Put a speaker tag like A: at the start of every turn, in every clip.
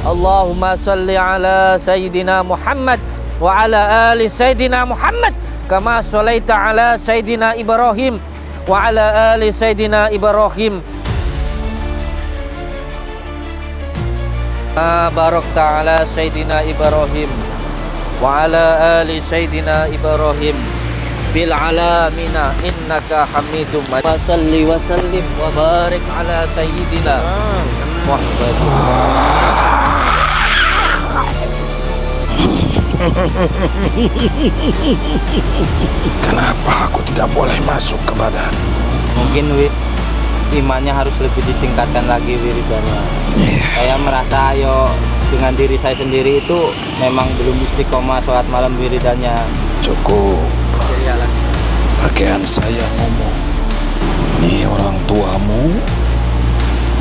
A: Allahumma salli ala Sayyidina Muhammad wa ala ali Sayyidina Muhammad kama sholaita ala Sayyidina Ibrahim wa ala ali Sayyidina Ibrahim. Barakta ala Sayyidina Ibrahim wa ala ali Sayyidina Ibrahim bil alamina innaka hamidum majid. Wa salli wa sallim wa barik ala Sayyidina Muhammad.
B: Kenapa aku tidak boleh masuk ke badan?
C: Mungkin imannya harus lebih ditingkatkan lagi wiridanya. Saya merasa dengan diri saya sendiri itu memang belum istiqomah sholat malam wiridannya.
B: Cukup. Pakaian saya ngomong, ini orang tuamu,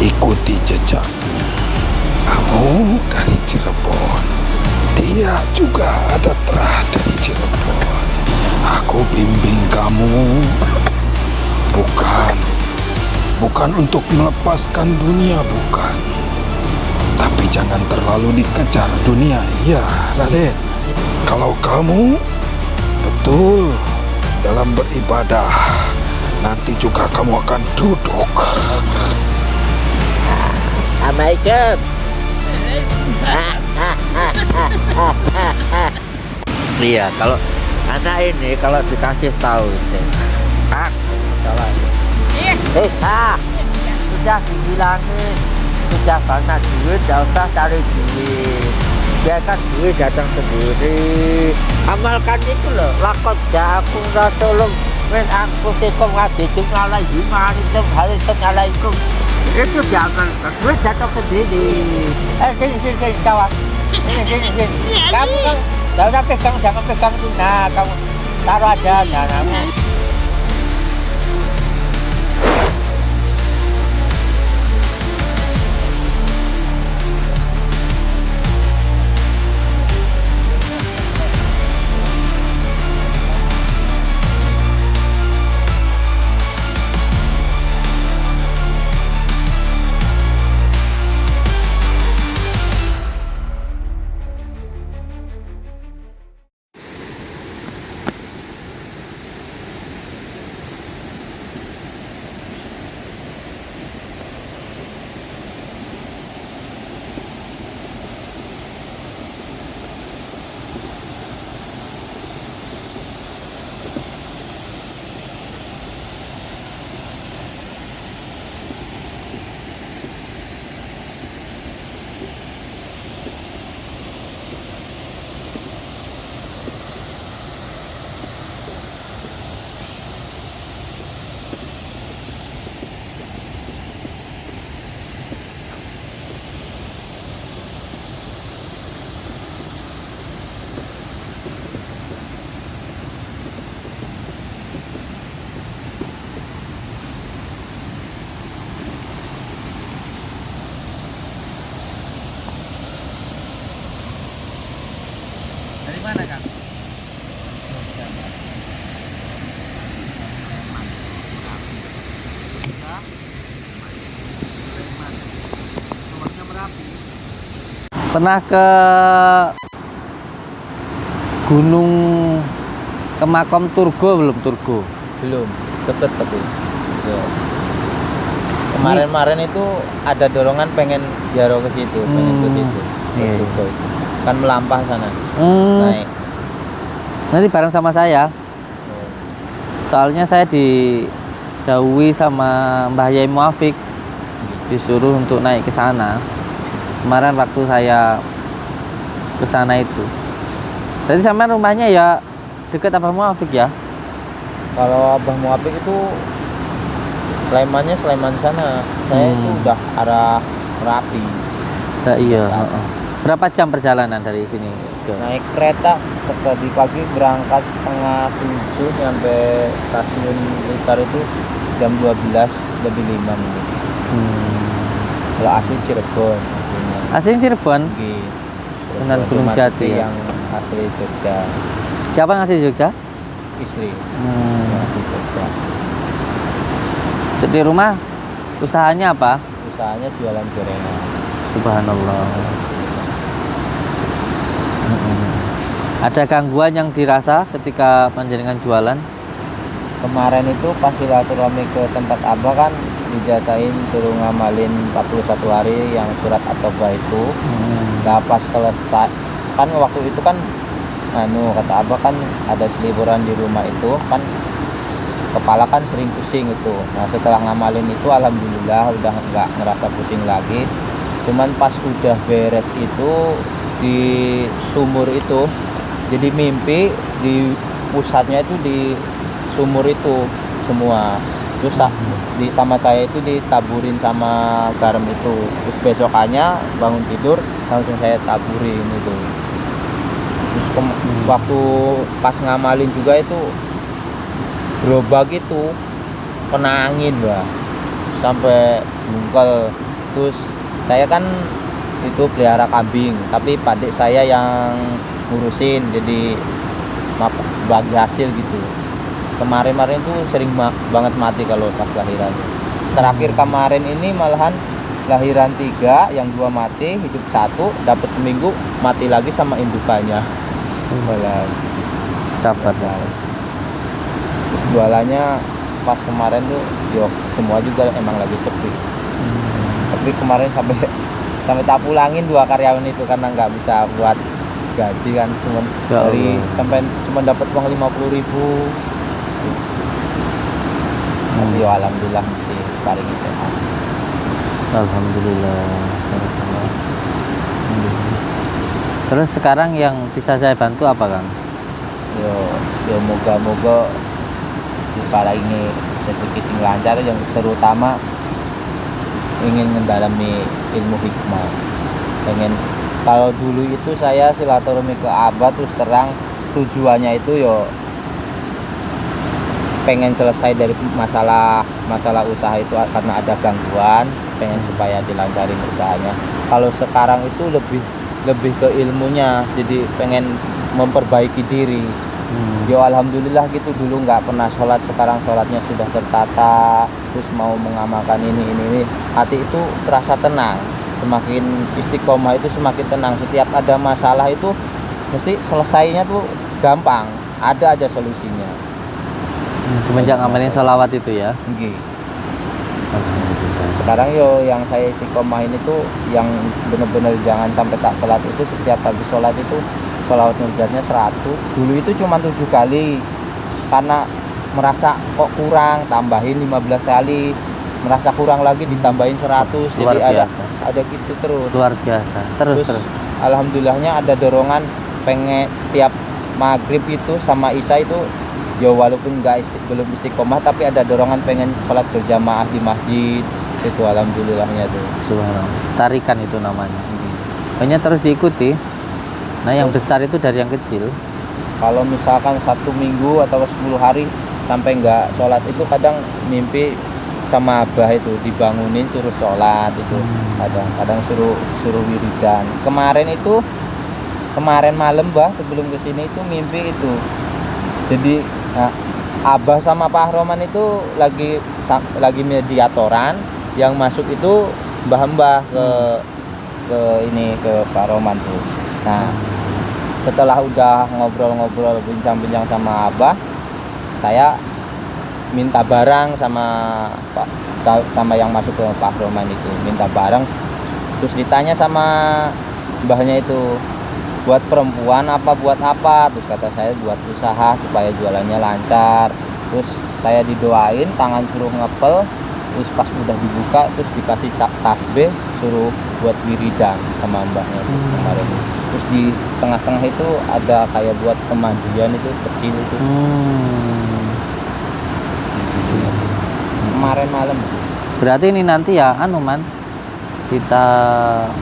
B: ikuti jejaknya. Kamu dari Cirebon, dia juga ada terah dari Cirebon. Aku bimbing kamu, bukan untuk melepaskan dunia, bukan. Tapi jangan terlalu dikejar dunia, iya Raden. Kalau kamu betul dalam beribadah, nanti juga kamu akan duduk.
A: Assalamualaikum. Iya, kalau anak ini kalau dikasih tahu itu, salah. Sudah dibilangin, sudah banyak duit, tidak usah cari duit. Biarkan duit datang sendiri. Amalkan itu loh. Lakot ja'akum rasulun min anfusikum azizun alaihi ma anittum harisun alaikum. Itu diamalkan, duit datang sendiri. Sini kawan. Sini. Kamu kan jangan pegang itu. Nah, kamu taruh aja. Nah, kamu. Mana Kang? Pernah ke Gunung ke makam Turgo belum?
C: Belum, deket tapi. Kemarin itu ada dorongan pengen jaro ke situ, pengen ke situ.
A: Iya.
C: Kan melampah sana. Naik.
A: Nanti bareng sama saya. Soalnya saya didhawuhi sama Mbah Yai Muafiq, disuruh untuk naik ke sana. Kemarin waktu saya ke sana itu. Jadi sama rumahnya ya dekat Abah Muafiq ya?
C: Kalau Abah Muafiq itu Slemannya Sleman sana. Saya itu udah arah Merapi.
A: Nah, iya. Berapa jam perjalanan dari sini?
C: Naik kereta tadi pagi berangkat setengah 7 sampai stasiun Blitar itu jam 12:05 menit. Kalau asli Cirebon.
A: Asli Cirebon? Dengan Gunung Jati ya?
C: Yang asli Jogja.
A: Siapa yang asli Jogja?
C: Istri. Asli Jogja.
A: Di rumah usahanya apa?
C: Usahanya jualan gorengan.
A: Subhanallah.
C: Ada gangguan yang dirasa ketika panjenengan jualan?
A: Kemarin itu pas silaturahmi ke tempat Abah kan dijasain suruh ngamalin 41 hari yang surat at-taubah itu. Nah pas selesai kan waktu itu kan kata Abah kan ada seliburan di rumah itu kan, kepala kan sering pusing itu. Nah setelah ngamalin itu alhamdulillah udah nggak ngerasa pusing lagi. Cuman pas udah beres itu di sumur itu, jadi mimpi di pusatnya itu di sumur itu semua. Terus sama saya itu ditaburin sama garam itu. Terus besokannya bangun tidur langsung saya taburin itu. Terus waktu pas ngamalin juga itu gerobak itu kena angin Mbak, sampai bungkel. Terus saya kan itu pelihara kambing, tapi padik saya yang ngurusin, jadi bagi hasil gitu. Kemarin tuh sering banget mati kalau pas lahiran. Terakhir kemarin ini malahan lahiran 3, yang 2 mati, hidup 1, dapat seminggu mati lagi sama indukannya. Malah
C: Sabar.
A: Jualannya pas kemarin tuh semua juga emang lagi sepi. Tapi kemarin sampai tak pulangin 2 karyawan itu karena nggak bisa buat gaji kan, cuma dapat uang 50.000. Tapi alhamdulillah masih paling sehat.
C: Alhamdulillah. Terus sekarang yang bisa saya bantu apa Kang?
A: Yo moga-moga para ini sedikit lancar, yang terutama ingin mendalami ilmu hikmah. Kalau dulu itu saya silaturahmi ke Abah terus terang tujuannya itu pengen selesai dari masalah usaha itu karena ada gangguan, pengen supaya dilancarin usahanya. Kalau sekarang itu lebih ke ilmunya, jadi pengen memperbaiki diri. Alhamdulillah gitu, dulu nggak pernah sholat, sekarang sholatnya sudah tertata, terus mau mengamalkan ini. Hati itu terasa tenang, semakin istiqomah itu semakin tenang. Setiap ada masalah itu mesti selesainya tuh gampang, ada aja solusinya.
C: Semenjak ngamalin sholawat itu ya?
A: Okay. Sekarang yang saya istiqomahin itu yang benar-benar jangan sampai tak sholat itu, setiap habis sholat itu sholawat nurjatnya 100. Dulu itu cuma 7 kali, karena merasa kok kurang, tambahin 15 kali, merasa kurang lagi ditambahin 100.
C: Luar
A: jadi
C: biasa.
A: ada gitu terus.
C: Luar biasa. Terus.
A: Alhamdulillahnya ada dorongan pengen setiap maghrib itu sama isya itu walaupun belum istiqomah, tapi ada dorongan pengen sholat berjamaah di masjid. Itu alhamdulillahnya tuh.
C: Subhanallah. Tarikan itu namanya. Hanya terus diikuti. Nah yang besar itu dari yang kecil.
A: Kalau misalkan 1 minggu atau 10 hari sampai nggak sholat itu, kadang mimpi sama Abah itu dibangunin suruh sholat itu. Kadang suruh wiridan. Kemarin malam Bah, sebelum kesini itu mimpi itu. Jadi Abah sama Pak Roman itu lagi mediatoran, yang masuk itu mbah-mbah ke Pak Roman tuh. Nah setelah udah ngobrol-ngobrol bincang-bincang sama Abah, saya minta barang sama yang masuk ke Pak Roman itu, minta barang. Terus ditanya sama mbahnya itu, buat perempuan apa buat apa? Terus kata saya buat usaha supaya jualannya lancar. Terus saya didoain, tangan suruh ngepel, terus pas udah dibuka terus dikasih tasbih, suruh buat wiridan sama mbahnya itu kemarin. Terus di tengah-tengah itu ada kayak buat pemandian itu kecil itu. Kemarin malam.
C: Berarti ini nanti ya kita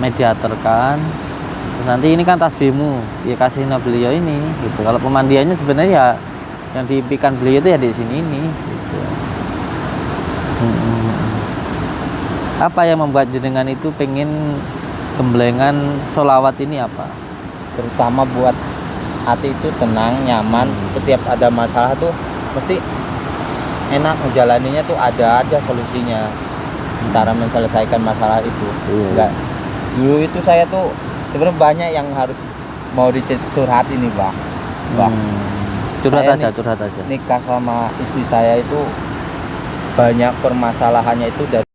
C: mediatorkan. Terus nanti ini kan tasbihmu ya kasihin beliau ini gitu. Kalau pemandiannya sebenarnya ya yang diimpikan beliau itu ya di sini ini gitu. Apa yang membuat jenengan itu pengen gemblengan sholawat ini apa?
A: Terutama buat hati itu tenang, nyaman. Setiap ada masalah tuh mesti enak menjalaninya, tuh ada aja solusinya, cara menyelesaikan masalah itu. Enggak, dulu itu saya tuh sebenarnya banyak yang harus mau dicurhat ini Pak, Wah,
C: Curhat
A: saya
C: aja, curhat aja.
A: nikah sama istri saya itu banyak permasalahannya itu dari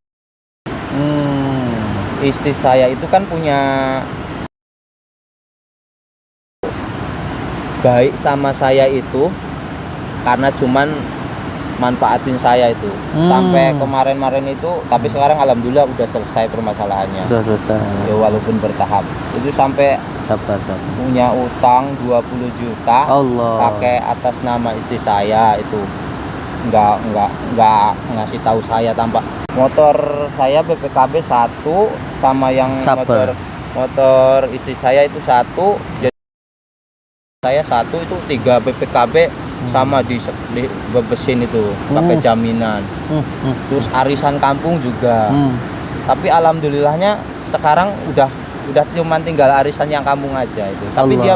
A: istri saya itu kan punya baik sama saya itu karena cuman manfaatin saya itu sampai kemarin-kemarin itu, tapi sekarang alhamdulillah udah selesai permasalahannya.
C: Sudah selesai.
A: Ya walaupun bertahap. Itu sampai
C: Sabar.
A: punya utang 20 juta
C: Allah.
A: pakai atas nama istri saya itu. Nggak ngasih tahu saya tanpa motor saya BPKB 1 sama yang
C: Sabar.
A: motor istri saya itu 1, jadi saya 1 itu 3 BPKB sama bebesin itu pakai jaminan. Terus arisan kampung juga. Tapi alhamdulillahnya sekarang udah cuman tinggal arisan yang kampung aja itu. Tapi
C: Allah.
A: dia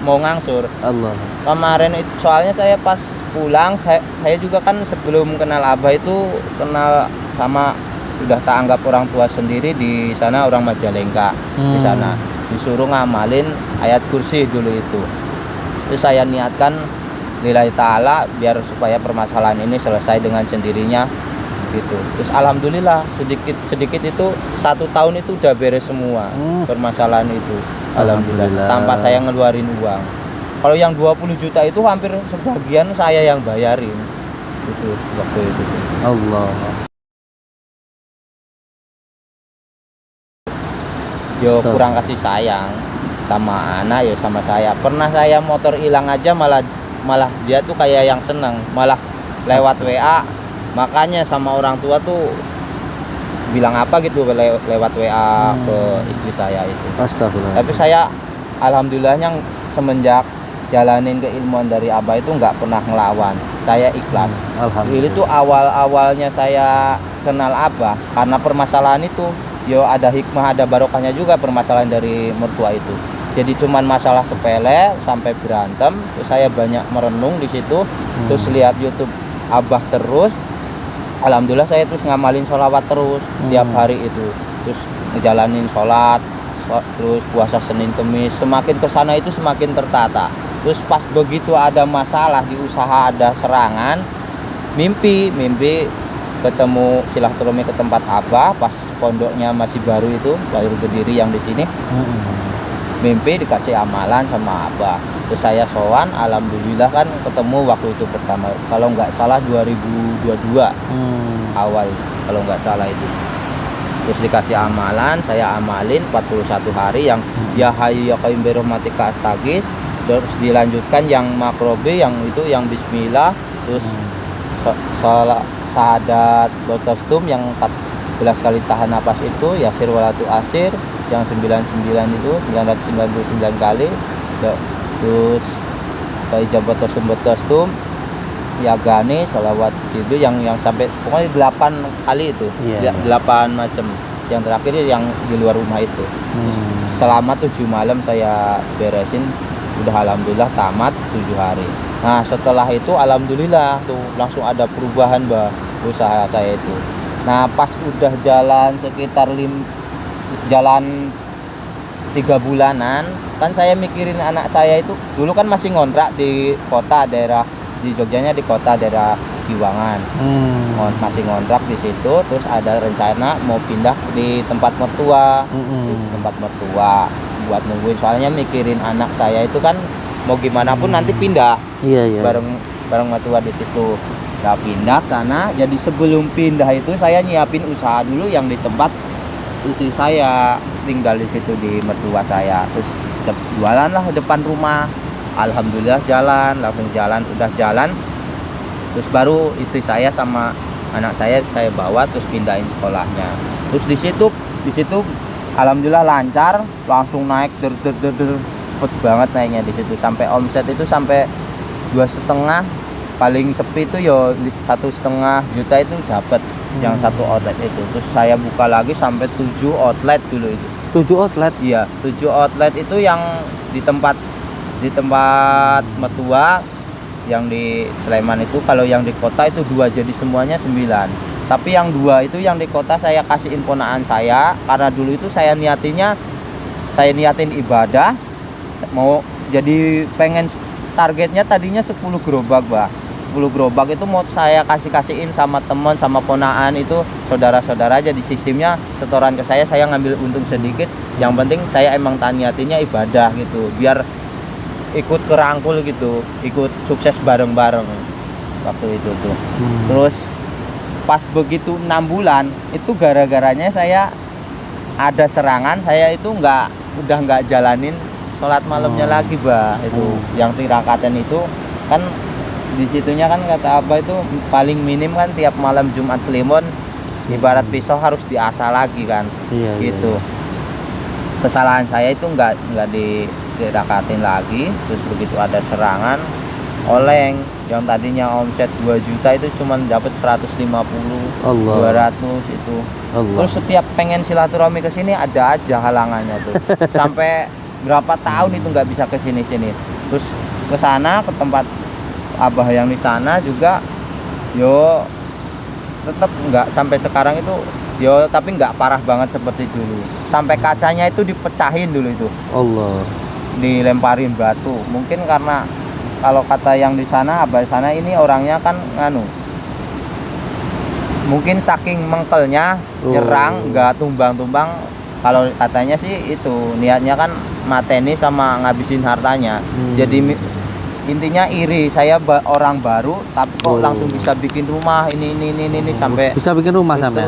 A: mau ngangsur.
C: Allah.
A: Kemarin itu soalnya saya pas pulang, saya juga kan sebelum kenal Abah itu kenal sama, udah tak anggap orang tua sendiri di sana, orang Majalengka. Di sana disuruh ngamalin ayat kursi dulu itu. Terus saya niatkan lillahi ta'ala biar supaya permasalahan ini selesai dengan sendirinya gitu. Terus alhamdulillah sedikit itu 1 tahun itu udah beres semua permasalahan itu. Alhamdulillah. Tanpa saya ngeluarin uang. Kalau yang 20 juta itu hampir sebagian saya yang bayarin gitu waktu itu.
C: Allah.
A: Yo kurang kasih sayang sama anak, ya sama saya. Pernah saya motor hilang aja malah dia tuh kayak yang seneng, malah lewat WA. Makanya sama orang tua tuh bilang apa gitu lewat WA ke istri saya itu.
C: Astagfirullah.
A: Tapi saya alhamdulillahnya semenjak jalanin keilmuan dari Abah itu nggak pernah ngelawan. Saya ikhlas.
C: Alhamdulillah.
A: Itu awal-awalnya saya kenal Abah karena permasalahan itu. Yo ada hikmah, ada barokahnya juga permasalahan dari mertua itu. Jadi cuman masalah sepele sampai berantem. Terus saya banyak merenung di situ. Terus lihat YouTube Abah terus. Alhamdulillah saya terus ngamalin sholawat terus tiap hari itu. Terus ngejalanin sholat, terus puasa Senin Kemis. Semakin kesana itu semakin tertata. Terus pas begitu ada masalah di usaha, ada serangan, mimpi ketemu silaturahmi ke tempat Abah pas pondoknya masih baru itu, baru berdiri yang di sini. Mimpi dikasih amalan sama Abah. Terus saya sowan, alhamdulillah kan ketemu waktu itu pertama. Kalau nggak salah 2022 awal, kalau nggak salah itu. Terus dikasih amalan, saya amalin 41 hari yang ya hayyu ya qayyum bi rahmatika astagis. Terus dilanjutkan yang makrobe, yang itu yang bismillah. Terus syahadat botostum yang 14 kali tahan napas itu, yasir walatu asir yang 99 itu 999 kali. Terus ijab botostum ya gani sholawat itu yang sampai pokoknya 8 kali itu. 8 macam. Yang terakhir yang di luar rumah itu. Terus selama 7 malam saya beresin, udah alhamdulillah tamat 7 hari. Nah setelah itu alhamdulillah tuh langsung ada perubahan usaha saya itu. Nah pas udah jalan sekitar jalan 3 bulanan kan saya mikirin anak saya itu. Dulu kan masih ngontrak di kota daerah di Jogjanya, di kota daerah Giwangan. Masih ngontrak di situ. Terus ada rencana mau pindah di tempat mertua, di tempat mertua buat nungguin, soalnya mikirin anak saya itu kan mau gimana pun nanti pindah.
C: Iya.
A: bareng mertua di situ. Nah pindah sana, jadi sebelum pindah itu saya nyiapin usaha dulu yang di tempat istri saya tinggal di situ, di mertua saya. Terus jualan lah depan rumah. Alhamdulillah langsung jalan, udah jalan. Terus baru istri saya sama anak saya bawa terus pindahin sekolahnya. Terus di situ alhamdulillah lancar, langsung naik cepet banget naiknya di situ. Sampai omset itu sampai 2,5, paling sepi itu yo 1,5 juta itu dapat yang 1 outlet itu. Terus saya buka lagi sampai 7 outlet dulu itu.
C: 7 outlet?
A: Iya, 7 outlet itu yang di tempat mertua yang di Sleman itu. Kalau yang di kota itu 2, jadi semuanya 9. Tapi yang 2 itu yang di kota saya kasihin ponaan saya, karena dulu itu saya niatin ibadah, mau jadi pengen
D: targetnya tadinya 10 gerobak, Bah. 10 gerobak itu mau saya kasihin sama teman, sama ponaan itu saudara-saudara aja, di sistemnya setoran ke saya ngambil untung sedikit. Yang penting saya emang niatinnya ibadah gitu, biar ikut kerangkul gitu, ikut sukses bareng-bareng waktu itu tuh. Terus pas begitu 6 bulan itu gara-garanya saya ada serangan, saya itu udah nggak jalanin sholat malamnya lagi, Bah. Itu yang tirakatan itu kan di situnya kan kata apa itu paling minim kan tiap malam Jumat Kliwon ibarat pisau harus diasah lagi kan.
C: Iya,
D: gitu. Kesalahan saya itu nggak dirakatin lagi. Terus begitu ada serangan, oleng yang tadinya omset 2 juta itu cuma dapat 150,
C: Allah.
D: 200 itu.
C: Allah.
D: Terus setiap pengen silaturahmi ke sini ada aja halangannya tuh. Sampai berapa tahun itu nggak bisa ke sini. Terus ke sana ke tempat abah yang di sana juga, yo tetap nggak sampai sekarang itu, yo tapi nggak parah banget seperti dulu. Sampai kacanya itu dipecahin dulu itu.
C: Allah.
D: Dilemparin batu. Mungkin karena kalau kata yang di sana, abah sana ini orangnya kan mungkin saking mengkelnya nyerang nggak tumbang-tumbang. Kalau katanya sih itu niatnya kan mateni sama ngabisin hartanya. Jadi intinya iri, saya orang baru tapi kok langsung bisa bikin rumah ini sampai
C: bisa bikin rumah sampai.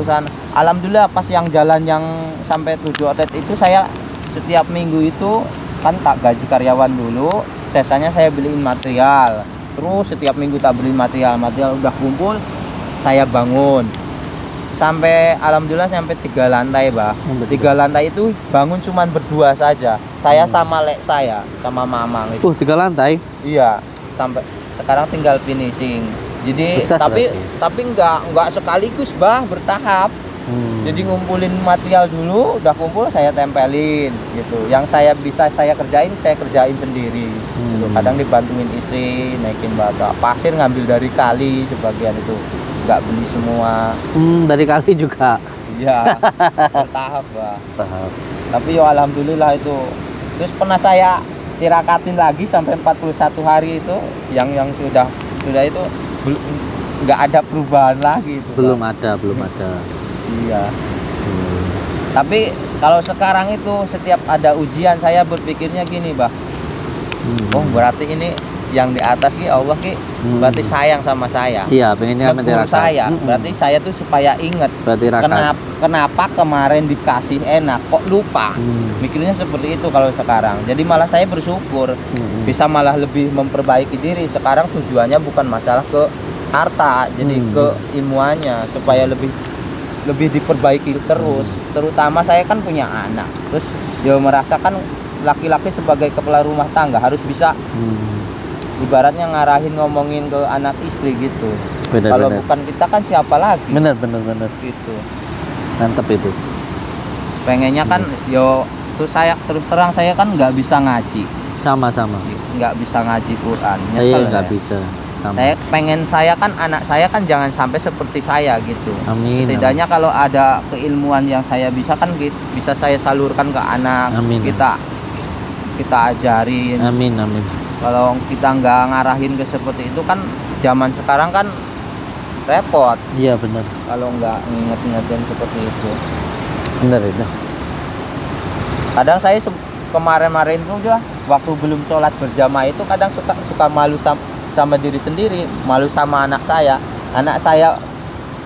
D: Alhamdulillah pas yang jalan yang sampai 7 outlet itu saya setiap minggu itu kan tak gaji karyawan dulu, sisanya saya beliin material. Terus setiap minggu tak beliin material udah kumpul saya bangun. Sampai alhamdulillah sampai 3 lantai, Bah. 3 lantai itu bangun cuman berdua saja. Saya sama lek saya sama mamang itu.
C: 3 lantai.
D: Iya, sampai sekarang tinggal finishing. Jadi
C: Sukses
D: tapi enggak sekaligus, Bah, bertahap. Jadi ngumpulin material dulu, udah kumpul saya tempelin gitu. Yang saya bisa saya kerjain sendiri. Gitu. Kadang dibantuin istri naikin bata, pasir ngambil dari kali sebagian itu. Nggak beli semua.
C: Dari kali juga.
D: Iya, bertahap, Bah.
C: Tahap.
D: Tapi yo alhamdulillah itu. Terus pernah saya tirakatin lagi sampai 41 hari itu yang sudah itu nggak ada perubahan lagi itu,
C: Belum
D: Bah.
C: ada.
D: Iya. Tapi kalau sekarang itu setiap ada ujian saya berpikirnya gini, Bah. Oh, berarti ini yang di atas ki Allah ki berarti sayang sama saya.
C: Iya, pengennya
D: Negur saya. Berarti saya tuh supaya ingat.
C: Berarti rakat.
D: Kenapa kemarin dikasih enak kok lupa. Mikirnya seperti itu kalau sekarang. Jadi malah saya bersyukur bisa malah lebih memperbaiki diri. Sekarang tujuannya bukan masalah ke harta, jadi ke ilmuannya supaya lebih diperbaiki terus. Terutama saya kan punya anak. Terus dia merasakan laki-laki sebagai kepala rumah tangga harus bisa ibaratnya ngarahin ngomongin ke anak istri gitu. Kalau bukan kita kan siapa lagi?
C: Bener.
D: Gitu.
C: Mantep itu.
D: Pengennya kan terus terang saya kan nggak bisa ngaji.
C: Sama-sama.
D: Nggak bisa ngaji Quran.
C: Saya
D: Nyesel
C: nggak
D: saya.
C: bisa. Sama.
D: Saya kan anak saya kan jangan sampai seperti saya gitu.
C: Amin.
D: Setidaknya kalau ada keilmuan yang saya bisa kan bisa saya salurkan ke anak.
C: Amin.
D: Kita ajarin.
C: Amin.
D: Kalau kita nggak ngarahin ke seperti itu kan zaman sekarang kan repot.
C: Iya, benar.
D: Kalau nggak ngingetin seperti itu.
C: Benar itu.
D: Kadang saya kemarin tuh juga waktu belum sholat berjamaah itu kadang suka malu sama diri sendiri, malu sama anak saya. Anak saya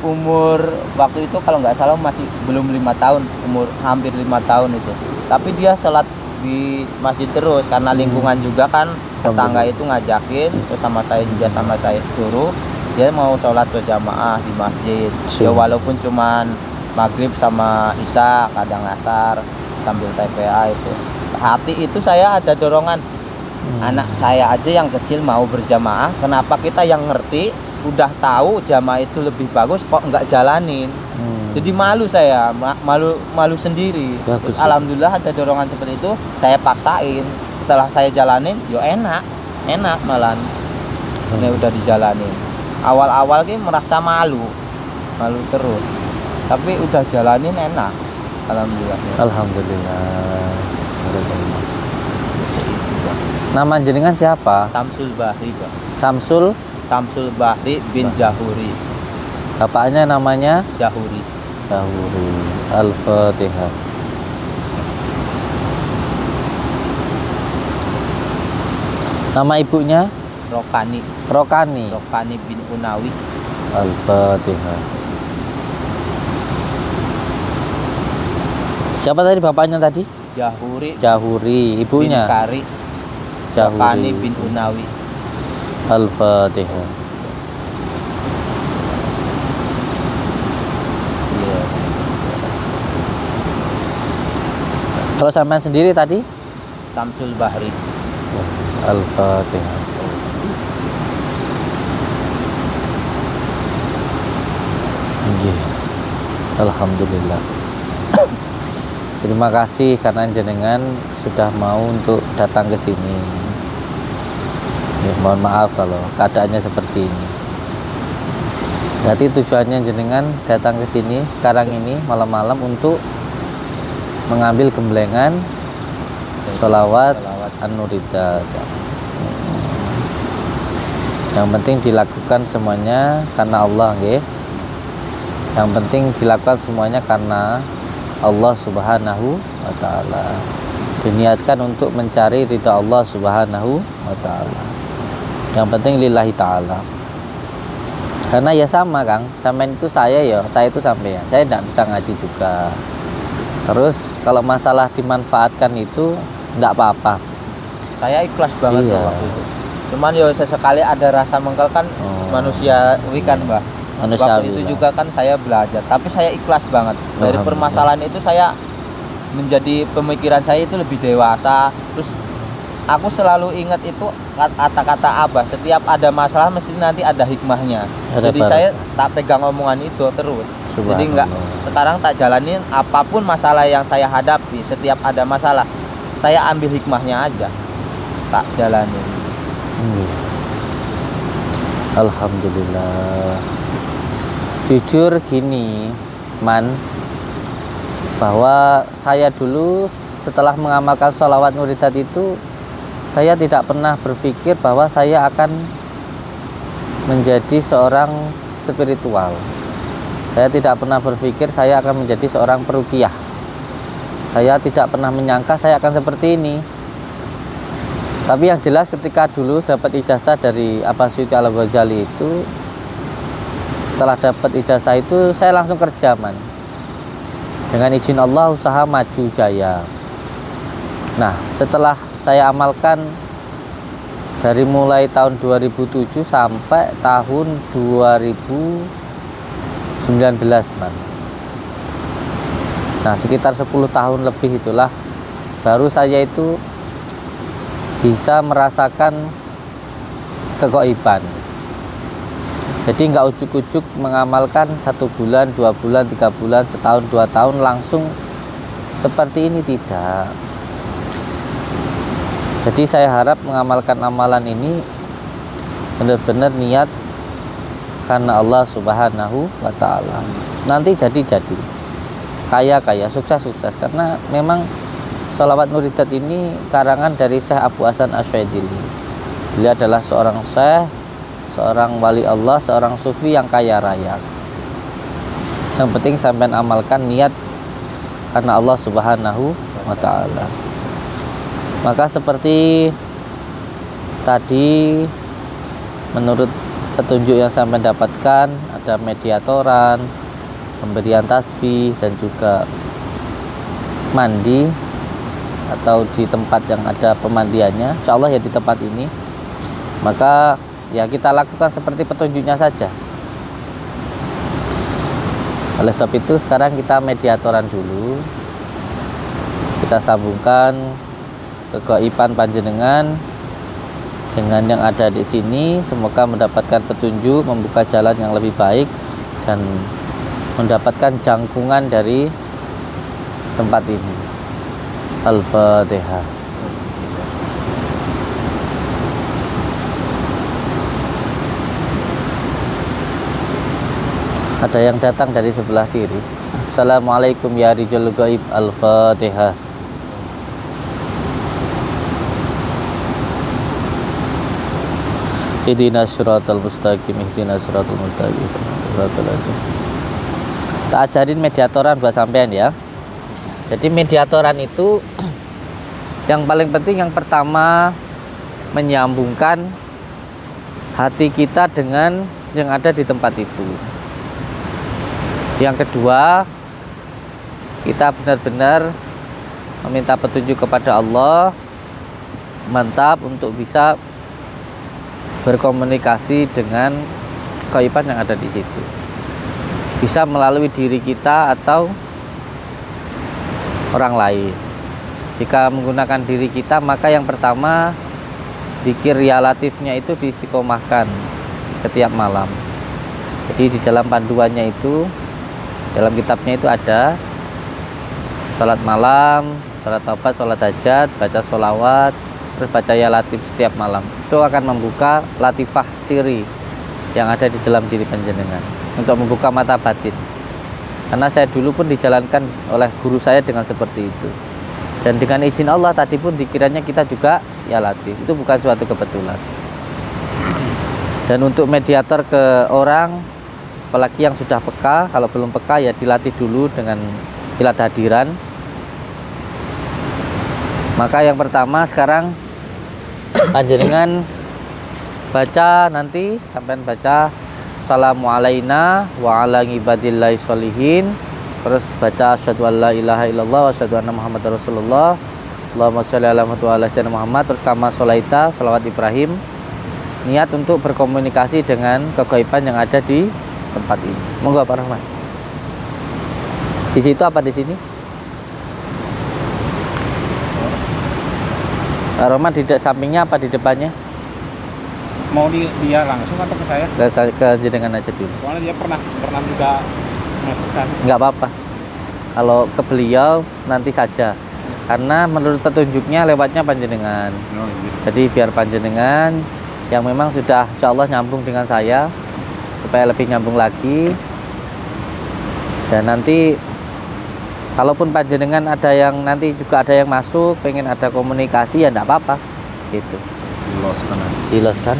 D: umur waktu itu kalau nggak salah masih belum 5 tahun, umur hampir 5 tahun itu. Tapi dia sholat di masjid terus karena lingkungan juga kan, tetangga itu ngajakin, terus sama saya juga sama saya suruh dia mau sholat berjamaah di masjid. Ya walaupun cuman maghrib sama isya, kadang asar sambil TPA itu. Hati itu saya ada dorongan. Anak saya aja yang kecil mau berjamaah, kenapa kita yang ngerti udah tahu jamaah itu lebih bagus kok nggak jalanin? Jadi malu saya, malu sendiri.
C: Bagus.
D: Terus alhamdulillah ada dorongan seperti itu, saya paksain. Setelah saya jalanin, yo enak malan. Ini udah dijalanin. Awal-awal ki merasa malu terus. Tapi udah jalanin enak. Alhamdulillah.
C: Nama jenengan siapa?
D: Samsul Bahri, Pak.
C: Samsul.
D: Samsul Bahri bin Jahuri.
C: Bapaknya namanya
D: Jahuri.
C: Jahuri. Al-Fatihah. Nama ibunya
D: Rokani.
C: Rokani.
D: Rokani bin Unawi.
C: Al-Fatihah. Siapa tadi bapaknya tadi?
D: Jahuri
C: Jahuri.
D: bin
C: Ibunya
D: Kari. Rokani
C: Jahuri.
D: bin Unawi.
C: Al-Fatihah.
D: Iya.
C: Kalau sampean sendiri tadi?
D: Samsul Bahri.
C: Al-Fatihah. Nggih. Alhamdulillah. Terima kasih karena jenengan sudah mau untuk datang ke sini. Ya, mohon maaf kalau keadaannya seperti ini. Berarti tujuannya jenengan datang ke sini sekarang ini malam-malam untuk mengambil gemblengan sholawat An-Nurida. Yang penting dilakukan semuanya karena Allah, nggih. Yang penting dilakukan semuanya karena Allah Subhanahu wa taala. Diniatkan untuk mencari ridha Allah Subhanahu wa taala. Yang penting lillahi taala. Karena ya sama, Kang. Sampean itu saya itu sampean. Saya tidak bisa ngaji juga. Terus kalau masalah dimanfaatkan itu tidak apa-apa.
D: Saya ikhlas banget
C: Iya.
D: waktu itu. Cuman ya sesekali ada rasa mengkel kan, manusiawi kan, Mbak.
C: Manusiawi
D: Waktu itu
C: lah.
D: juga kan saya belajar, tapi saya ikhlas banget. Dari
C: Alhamdulillah.
D: permasalahan itu saya menjadi pemikiran saya itu lebih dewasa. Terus aku selalu ingat itu kata-kata Abah, setiap ada masalah mesti nanti ada hikmahnya.
C: Ada
D: Jadi
C: barokah.
D: saya tak pegang omongan itu terus. Jadi
C: Subhanallah.
D: enggak, sekarang tak jalanin apapun masalah yang saya hadapi, setiap ada masalah saya ambil hikmahnya aja, tak jalanin.
C: Alhamdulillah. Jujur gini, Man, bahwa saya dulu setelah mengamalkan sholawat Nuridat itu, saya tidak pernah berpikir bahwa saya akan menjadi seorang spiritual. Saya tidak pernah berpikir saya akan menjadi seorang peruqyah. Saya tidak pernah menyangka saya akan seperti ini. Tapi yang jelas ketika dulu dapat ijazah dari Abbas Suyuti Al-Ghazali itu, setelah dapat ijazah itu saya langsung kerja, Man. Dengan izin Allah usaha maju jaya. Nah, setelah saya amalkan dari mulai tahun 2007 sampai tahun 2019, Man. Nah, sekitar 10 tahun lebih itulah baru saya itu bisa merasakan kegoiban. Jadi nggak ujuk-ujuk mengamalkan 1 bulan, 2 bulan, 3 bulan, setahun, 2 tahun langsung seperti ini, tidak. Jadi saya harap mengamalkan amalan ini benar-benar niat karena Allah Subhanahu wa taala. Nanti jadi kaya, sukses. Karena memang sholawat Nuridat ini karangan dari Syekh Abu Hasan Asy'adili. Beliau adalah seorang syekh, seorang wali Allah, seorang sufi yang kaya raya. Yang penting sampean amalkan niat karena Allah Subhanahu wa taala. Maka seperti tadi, menurut petunjuk yang sampean dapatkan, ada mediatoran, pemberian tasbih, dan juga mandi atau di tempat yang ada pemandiannya, insya Allah ya di tempat ini. Maka ya kita lakukan seperti petunjuknya saja. Oleh sebab itu sekarang kita mediatoran dulu, kita sambungkan kegoiban panjenengan dengan yang ada di sini. Semoga mendapatkan petunjuk, membuka jalan yang lebih baik, dan mendapatkan jangkungan dari tempat ini. Al-Fatihah. Ada yang datang dari sebelah kiri. Assalamualaikum ya Rijal Gaib. Al-Fatihah. Ihdinas siratal mustaqim, ihdinas siratal mustaqim. Siratal ladzina. Tak ajarin mediatoran buat sampean ya. Jadi mediatoran itu yang paling penting, yang pertama menyambungkan hati kita dengan yang ada di tempat itu. Yang kedua, kita benar-benar meminta petunjuk kepada Allah, mantap untuk bisa berkomunikasi dengan ghaiban yang ada di situ. Bisa melalui diri kita atau orang lain. Jika menggunakan diri kita, maka yang pertama zikir ya latifnya itu diistiqomahkan setiap malam. Jadi di dalam panduannya itu, dalam kitabnya itu ada salat malam, salat taubat, salat hajat, baca sholawat, terus baca ya latif setiap malam. Itu akan membuka latifah siri yang ada di dalam diri panjenengan untuk membuka mata batin. Karena saya dulu pun dijalankan oleh guru saya dengan seperti itu. Dan dengan izin Allah tadi pun dikiranya kita juga ya latif. Itu bukan suatu kebetulan. Dan untuk mediator ke orang, apalagi yang sudah peka, kalau belum peka ya dilatih dulu dengan ilat hadiran. Maka yang pertama sekarang panjenengan baca, nanti sampean baca Assalamu alaina wa ala ibadillahi sholihin, terus baca asyhadu an la ilaha illallah wa asyhadu anna muhammadar rasulullah, Allahumma sholli ala Muhammad wa ala sayyidina Muhammad, terus kama sholaita, sholawat Ibrahim. Niat untuk berkomunikasi dengan keghaiban yang ada di tempat ini. Monggo Pak Rahman. Di situ apa di sini? Pak Rahman di sampingnya apa di depannya?
B: Mau dia langsung atau ke saya?
C: Ke jenengan aja dulu.
B: Soalnya dia pernah juga masukkan.
C: Nggak apa-apa. Kalau ke beliau nanti saja. Karena menurut petunjuknya lewatnya panjenengan.
B: Oh, gitu.
C: Jadi biar panjenengan yang memang sudah insya Allah nyambung dengan saya, supaya lebih nyambung lagi. Dan nanti kalaupun panjenengan ada yang nanti juga ada yang masuk, pengen ada komunikasi ya enggak apa-apa gitu. Jelas kan?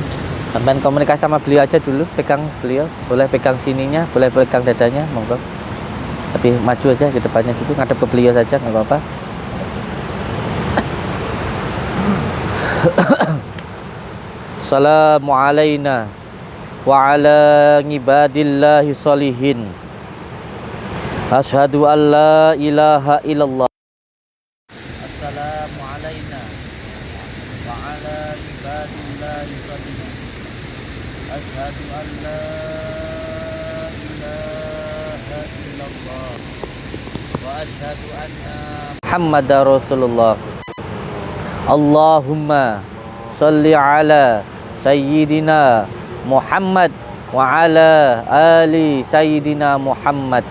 C: Sampai komunikasi sama beliau aja dulu, pegang beliau, boleh pegang sininya, boleh pegang dadanya, monggo. Tapi maju aja ke depannya situ, ngadep ke beliau saja, nggak apa-apa. Assalamu alaina wa ala ibadillahi sholihin. Asyhadu an la ilaha illallah. Assalamu alaina wa ala ibadillahi sholihin. Asyhadu an la ilaha illallah wa asyhadu anna Muhammadar Rasulullah. Allahumma sholli ala sayyidina Muhammad wa ala ali sayyidina Muhammad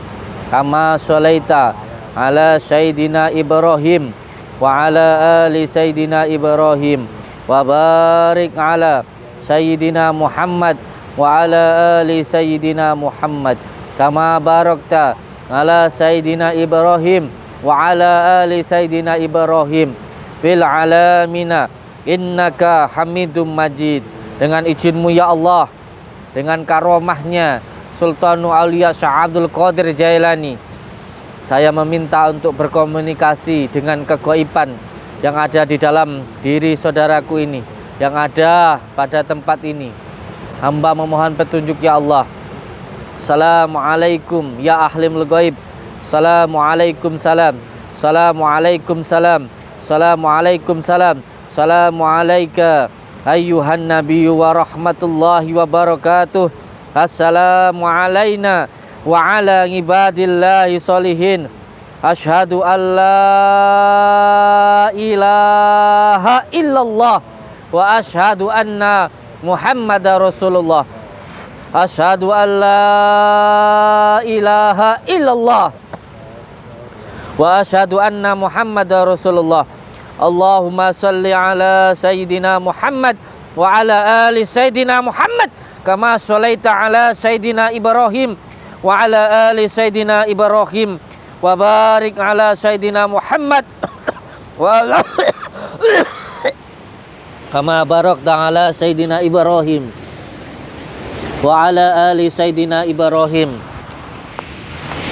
C: kama sholaita ala sayyidina Ibrahim wa ala ali sayyidina Ibrahim wa barik ala sayyidina Muhammad wa ala ali sayyidina Muhammad kama barakta ala sayyidina Ibrahim wa ala ali sayyidina Ibrahim fil alamina innaka hamidum majid. Dengan izinmu ya Allah, dengan karomahnya Sultanul Aulia Syekh Abdul Qadir Jailani, saya meminta untuk berkomunikasi dengan keghaiban yang ada di dalam diri saudaraku ini, yang ada pada tempat ini. Hamba memohon petunjuk ya Allah. Assalamualaikum ya ahlimul ghaib. Assalamualaikum salam. Assalamualaikum salam. Assalamualaikum salam. Assalamualaikum ayyuhan nabiyyu wa rahmatullahi wa barakatuh. Assalamu alaina wa ala ibadillahi sholihin. Asyhadu an la ilaha illallah wa asyhadu anna Muhammadar Rasulullah. Asyhadu an la ilaha illallah wa asyhadu anna Muhammadar Rasulullah. Allahumma salli ala sayyidina Muhammad wa ala ali sayyidina Muhammad kama sholaita ala sayyidina Ibrahim wa ala ali sayyidina Ibrahim wa barik ala sayyidina Muhammad wa ala kama barakta ala sayyidina Ibrahim wa ala ali Sayyidina Ibrahim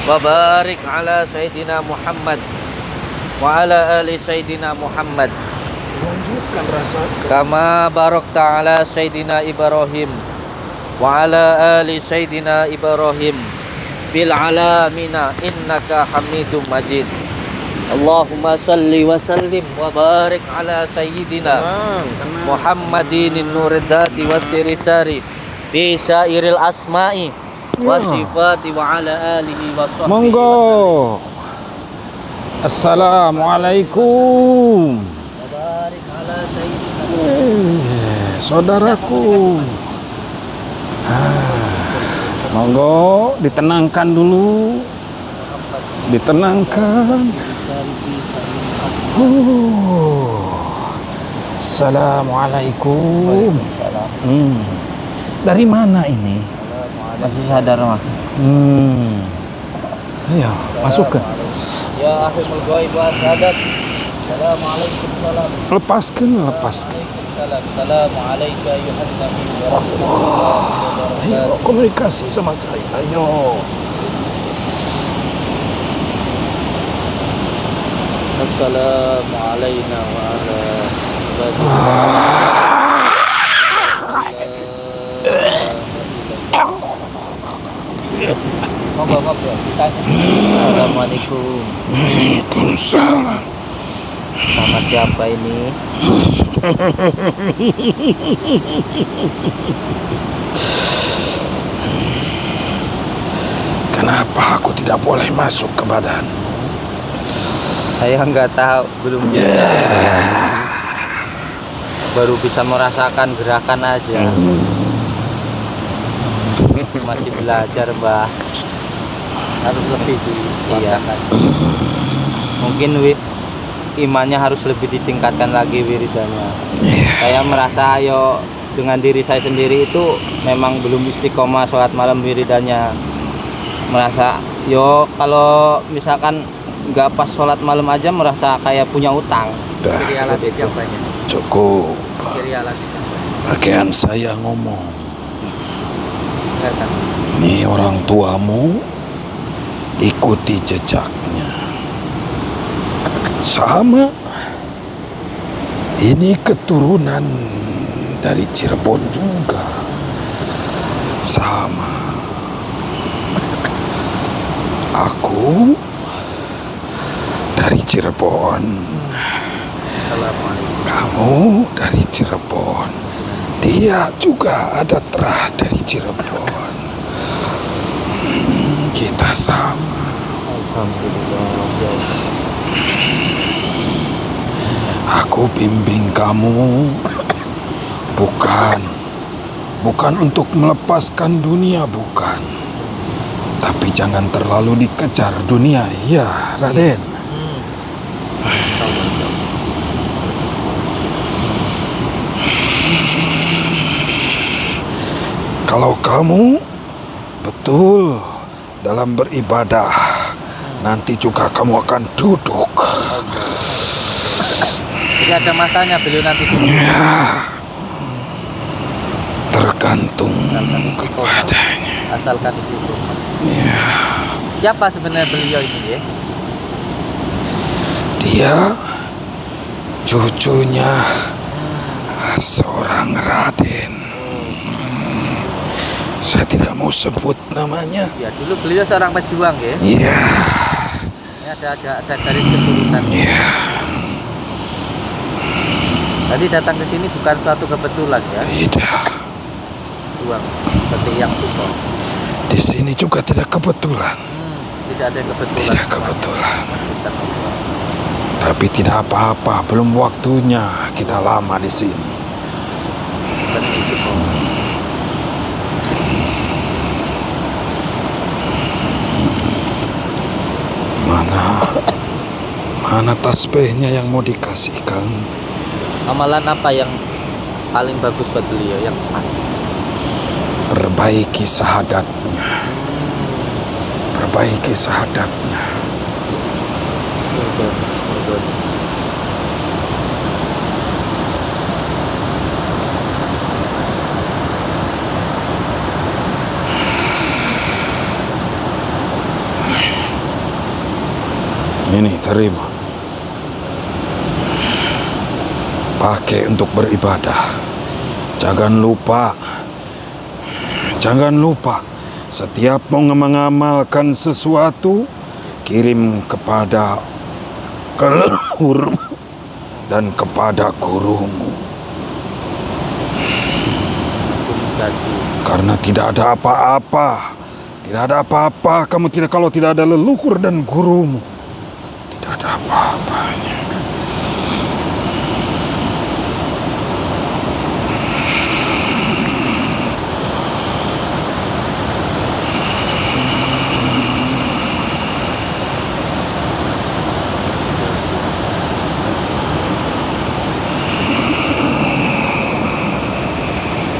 C: wa barik ala Sayyidina Muhammad wa ala ali Sayyidina Muhammad kama barakta ala Sayyidina Ibrahim wa ala ali Sayyidina Ibrahim bil alamina innaka Hamidum Majid. Allahumma salli wa sallim wa barik ala Sayyidina Muhammadin nuridati wa sirisari bi syairil asma'i wa sifati wa ala alihi wa sahbihi.
B: Monggo. Assalamualaikum.
C: Wa barik ala Sayyidina.
B: Saudaraku. Monggo ditenangkan dulu. Ditenangkan. Assalamualaikum. Dari mana ini?
C: Masih sadar Mas?
B: Ayo, masuk ke.
C: Ya akhirul ghaib wa syahadat. Assalamualaikum salam.
B: Lepaskan, lepaskan.
C: Assalamu alayka ayuhan nabi wa
B: Ayo, komunikasi sama saya. Ayo.
C: Assalamu alayna wa ala Monggo ya, ditanya. Assalamualaikum.
B: Waalaikumsalam.
C: Sama siapa ini?
B: Kenapa aku tidak boleh masuk ke badan?
C: Saya nggak tahu, belum bisa. Baru bisa merasakan gerakan aja. Masih belajar, Mbah. Harus lebih ditingkatkan. Mungkin imannya harus lebih ditingkatkan lagi wiridannya. Saya merasa dengan diri saya sendiri itu memang belum istiqomah sholat malam wiridannya. Merasa kalau misalkan nggak pas sholat malam aja merasa kayak punya utang.
B: Cukup. Pakaian saya ngomong. Nih orang tuamu, ikuti jejaknya. Sama. Ini keturunan dari Cirebon juga. Sama. Aku dari Cirebon. Kamu dari Cirebon. Dia juga ada terah dari Cirebon. Kita sama. Aku bimbing kamu bukan untuk melepaskan dunia, bukan. Tapi jangan terlalu dikejar dunia, ya Raden. Kalau kamu betul dalam beribadah, nanti juga kamu akan duduk.
C: Jadi ada masanya beliau nanti duduk.
B: Ya, tergantung kepadanya.
C: Asalkan di situ.
B: Ya.
C: Siapa sebenarnya beliau ini ya?
B: Dia cucunya seorang Raden. Saya tidak mau sebut namanya.
C: Ya dulu beliau seorang pejuang ya.
B: Iya.
C: Ini ada garis keturunan.
B: Iya.
C: Tadi datang ke sini bukan suatu kebetulan ya.
B: Tidak.
C: Juang seperti yang support.
B: Di sini juga tidak kebetulan.
C: Tidak ada yang kebetulan.
B: Tidak kebetulan. Tapi tidak apa-apa, belum waktunya kita lama di sini. Mana tasbihnya yang mau dikasihkan?
C: Amalan apa yang paling bagus buat beliau yang pas?
B: Perbaiki sahadatnya. Perbaiki sahadatnya. Ini terima. Pakai untuk beribadah. Jangan lupa. Setiap mau mengamalkan sesuatu, kirim kepada leluhurmu dan kepada gurumu. Karena tidak ada apa-apa. Kalau tidak ada leluhur dan gurumu. Tidak ada apa-apanya.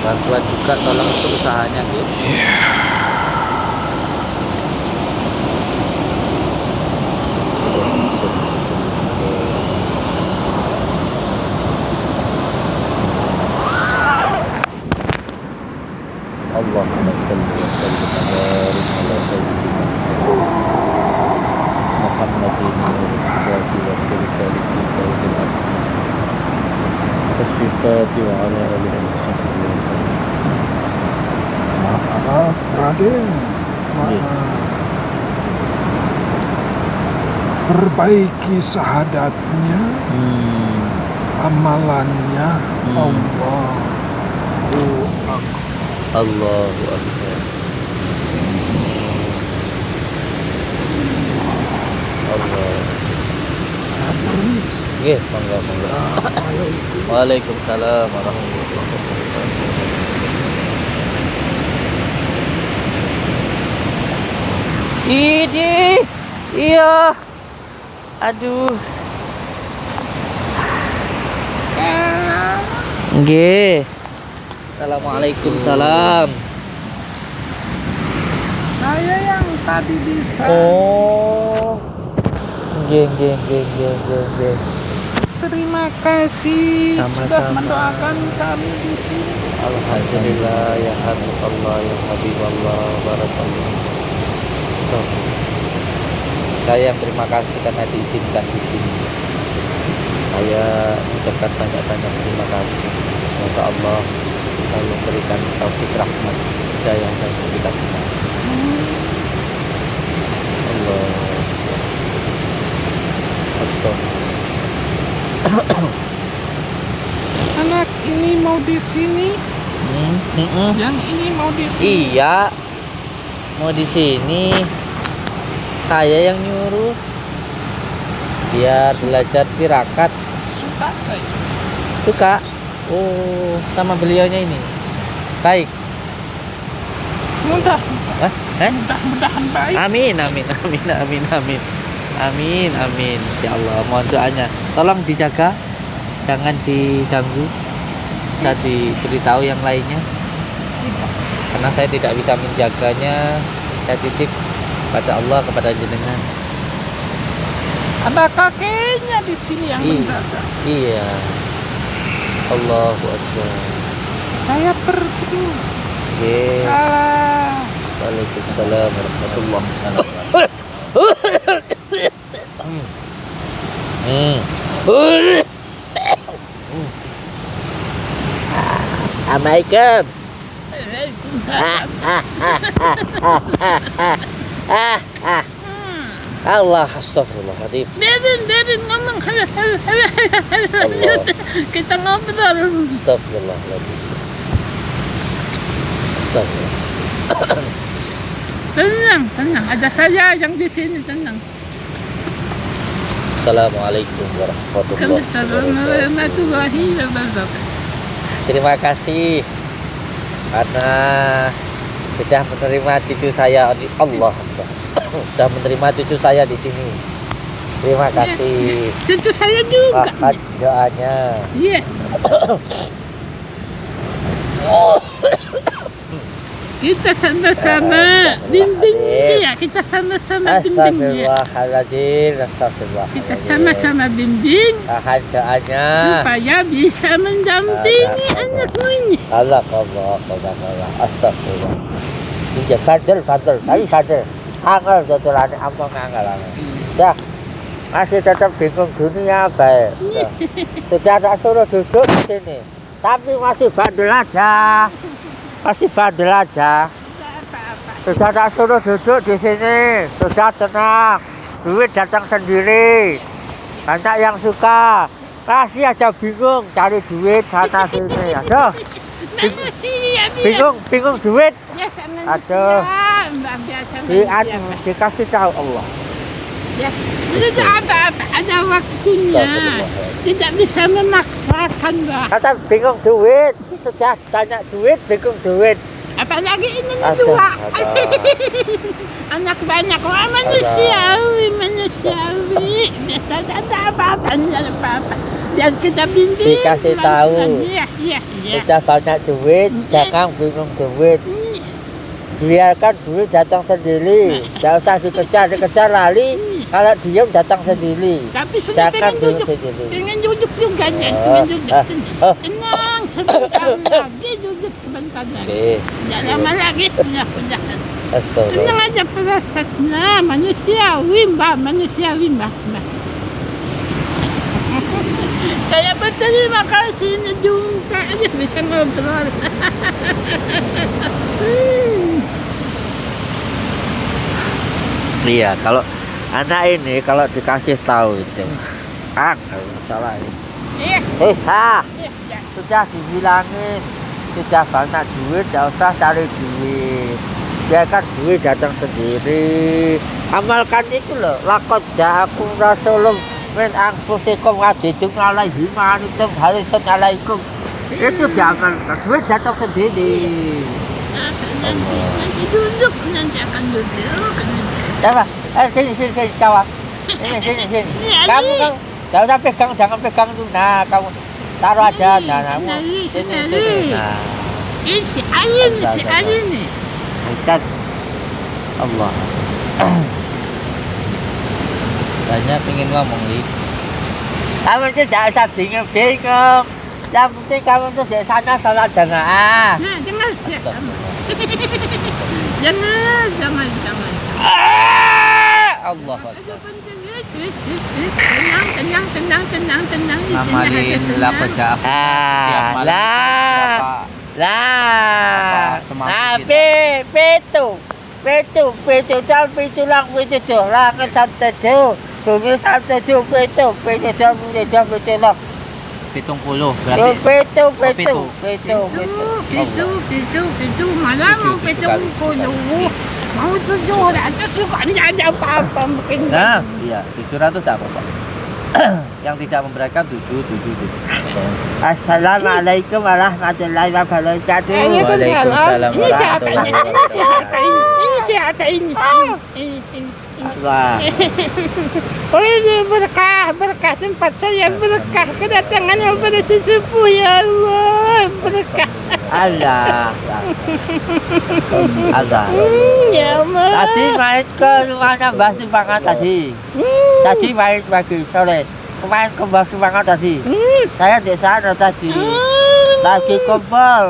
C: Bantuan juga tolong untuk usahanya gitu. Allahumma shalli wa sallim ala sayyidina Muhammadin wa alihi wa sahbihi Tashifati wa ala alihi wa sahbihi.
B: Maaf, Raden. Perbaiki syahadatnya, amalannya.
C: Allahu Akbar. Allah. Nggih, monggo. Waalaikumsalam warahmatullahi wabarakatuh. Idi. Iya. Aduh. Nggih. Assalamualaikum salam.
E: Saya yang tadi bisa.
C: Oh. Nggih.
E: Terima kasih
C: Sama-sama.
E: sudah mendoakan kami di sini.
C: Alhamdulillah ya Habibullah ya Habiballah barakallah. Saya yang terima kasih karena diizinkan di sini. Saya ucapkan banyak-banyak terima kasih. Semoga Allah selalu memberikan taufik rahmat hidayah dan kita semua. Allah. Astagfirullah.
E: Anak ini mau di sini, yang ini mau di sini.
C: Iya, mau di sini. Saya yang nyuruh biar belajar tirakat.
E: Suka saya.
C: Suka? Oh, sama beliaunya ini. Baik.
E: Mudah-mudahan baik.
C: Amin. Ya Allah, mohon doanya. Tolong dijaga, jangan diganggu. Bisa diberitahu yang lainnya. Karena saya tidak bisa menjaganya. Saya titip pada Allah, kepada jenengan.
E: Ada kakeknya di sini yang menjaga.
C: Iya. Allahu Akbar.
E: Saya pergi dulu.
C: Oke.
E: Salam.
C: Waalaikumsalam warahmatullahi wabarakatuh. Assalamualaikum. Allah, astagfirullahaladzim.
E: Biarin ngomong.
C: Allah.
E: Kita ngobrol.
C: Astagfirullahaladzim. Astagfirullah.
E: Tenang. Ada saya yang di sini, tenang.
C: Assalamualaikum warahmatullahi wabarakatuh.
E: Warahmatullahi wabarakatuh.
C: Terima kasih karena sudah menerima cucu saya. Allah, sudah menerima cucu saya di sini. Terima kasih.
E: Cucu saya juga.
C: Mohon doanya.
E: Iya. Kita sama-sama bimbing dia. Kita sama-sama bimbing dia.
C: Astagfirullah.
E: Kita sama-sama bimbing
C: Mohon doanya.
E: supaya bisa mendampingi anakmu ini.
C: Allah. Astagfirullah. Iya, fadl. Tapi fadl. Angel tutulannya, ampun angel. Ya.
A: masih tetap bingung dunia baik. Sudah tak suruh duduk di sini, tapi masih bandel aja, masih bandel aja. Sudah tak suruh duduk di sini, sudah tenang, duit datang sendiri. Banyak yang suka, masih aja bingung cari duit sana sini. Aduh, bingung duit. Aduh, dikasih tahu Allah.
E: Ya, tidak apa-apa, ada waktunya. Tidak bisa memaksakan, Mbak.
A: Kata bingung duit, sudah tanya duit, bingung duit.
E: Apalagi ini dua. Anak banyak, wah manusiawi. Tidak ada apa-apa, tidak ada apa-apa. Biar kita bimbing.
A: Dikasih tahu.
E: Iya.
A: Sudah banyak duit, jangan bingung duit. Biarkan duit datang sendiri, tidak usah dikejar lali. Kalau diam datang sendiri.
E: Tapi sudah
A: Jangan
E: pengen
A: duduk
E: duduk,
A: sendiri.
E: pengen duduk juga, pengen duduk. Tenang, sebentar lagi duduk sebentar lagi. Tidak lama lagi, udah.
A: Astagfirullah.
E: Tenang aja prosesnya, manusiawi mbak. Saya berterima kasih ini jumpa aja bisa ngobrol.
A: Iya, kalau anak ini kalau dikasih tahu itu, kalau masalah ini.
E: Iya.
A: Sudah dibilangin, sudah banyak duit, tidak usah cari duit. Biarkan duit datang sendiri. Amalkan itu loh, lakot ja'akum rasulun min anfusikum azizun alaihim ma'anitum harisun alaikum. Itu diamalkan, duit datang sendiri.
E: Nanti duduk, nanti akan duduk.
A: Coba, sini kawan. Sini. Kamu jangan pegang itu. Nah, kamu taruh aja. Nah, sini. Nah,
E: Ini si Ali nih.
C: Ustaz Allah. Banyak pengen ngomong nih.
A: kamu itu tidak usah bingung. Yang penting kamu itu di sana salat jamaah.
E: Nah, jangan.
C: Allah Akbar.
E: Tenang.
C: Amalin lakot ja'akum.
A: Lah.
C: semangat
A: Nah,
C: kita.
A: pitu lang pitu lah ke sabtu. Bumi sabtu pitu lang.
C: 70 berarti.
E: Pitu. Malah mau pitu puluh. Mau 700 juga tidak ada apa-apa mungkin.
C: Nah, iya 700 tak apa-apa. Yang tidak memberatkan 7.
A: Assalamualaikum warahmatullahi wabarakatuh.
C: Waalaikumsalam
E: Ini siapa ini? Ini siapa ini?
A: Wah.
E: Oh ini berkah tempat saya berkah kedatangan pada sesepuh ya Allah berkah.
A: Allah.
E: Ya Allah.
A: Tadi main ke rumahnya Mbah Sumbangan tadi. Tadi main pagi sore. Kemarin ke Mbah Sumbangan tadi. Saya di sana tadi. Lagi kumpul.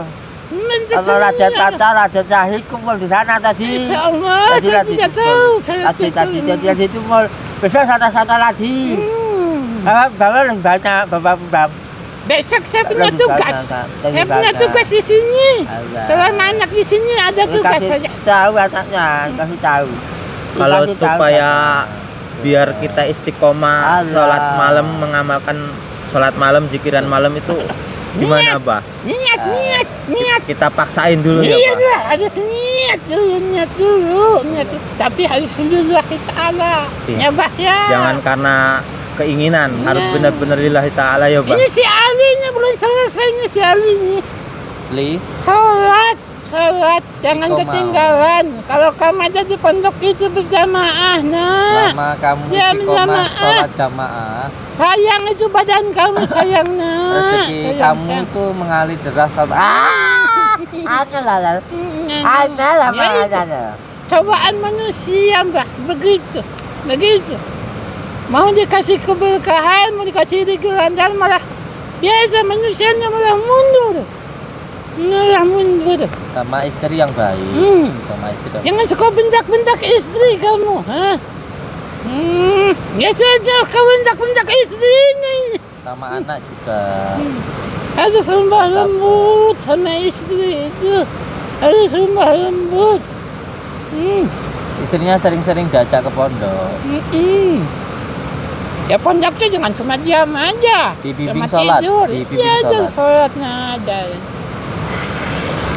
A: Kalau Raden Tata, Raden Zahid kumpul di sana tadi.
E: Insya Allah, saya tidak tahu.
A: Tadi itu mau besok sana lagi. Bawa lebih banyak, bapak.
E: Besok saya punya tugas. Saya punya tugas di sini. Selama anak di sini ada tugas saja.
A: Tahu anaknya, kasih tahu.
D: Kalau
A: Dikasih tahu
D: supaya
A: saja.
D: biar kita istiqomah
A: Allah.
D: sholat malam, mengamalkan sholat malam, zikiran malam itu gimana, Bah?
E: Niat.
D: Kita paksain dulu ya,
E: Iya
D: Bah?
E: lah, harus niat dulu. Tapi harus lillahi ta'ala.
D: Iya.
E: Ya Bah ya.
D: Jangan karena keinginan, harus benar-benar lillahi ta'ala ya, Bah?
E: Ini si Ali ini belum selesai nih si Ali ini.
C: Li,
E: Sholat, jangan
C: Iqomah.
E: ketinggalan. Kalau kamu ada di pondok itu berjamaah, nah.
C: lama kamu
E: Ya,
C: istiqomah
E: jamaah.
C: sholat jamaah,
E: Sayang itu badan kamu, sayang nah.
C: rezeki
E: Sayang,
C: kamu
E: sayang.
C: tuh mengalir deras.
E: Cobaan manusia, Mbak, begitu. Mau dikasih keberkahan, mau dikasih rezeki lancar, malah biasa manusianya malah mundur.
C: Sama istri yang baik.
E: Hmm.
C: Sama istri yang
E: Jangan suka bentak-bentak istri kamu, ha? Ya sudah, kau bentak-bentak istrinya.
C: Sama anak juga.
E: Harus lembah lembut sama istri itu. Harus lembah lembut.
C: Istrinya sering-sering diajak ke pondok.
E: Ya pondoknya jangan cuma diam aja.
C: Dibimbing
E: Cuma
C: sholat,
E: tidur.
C: dibimbing
E: Iya, ada
C: sholat.
E: sholatnya ada.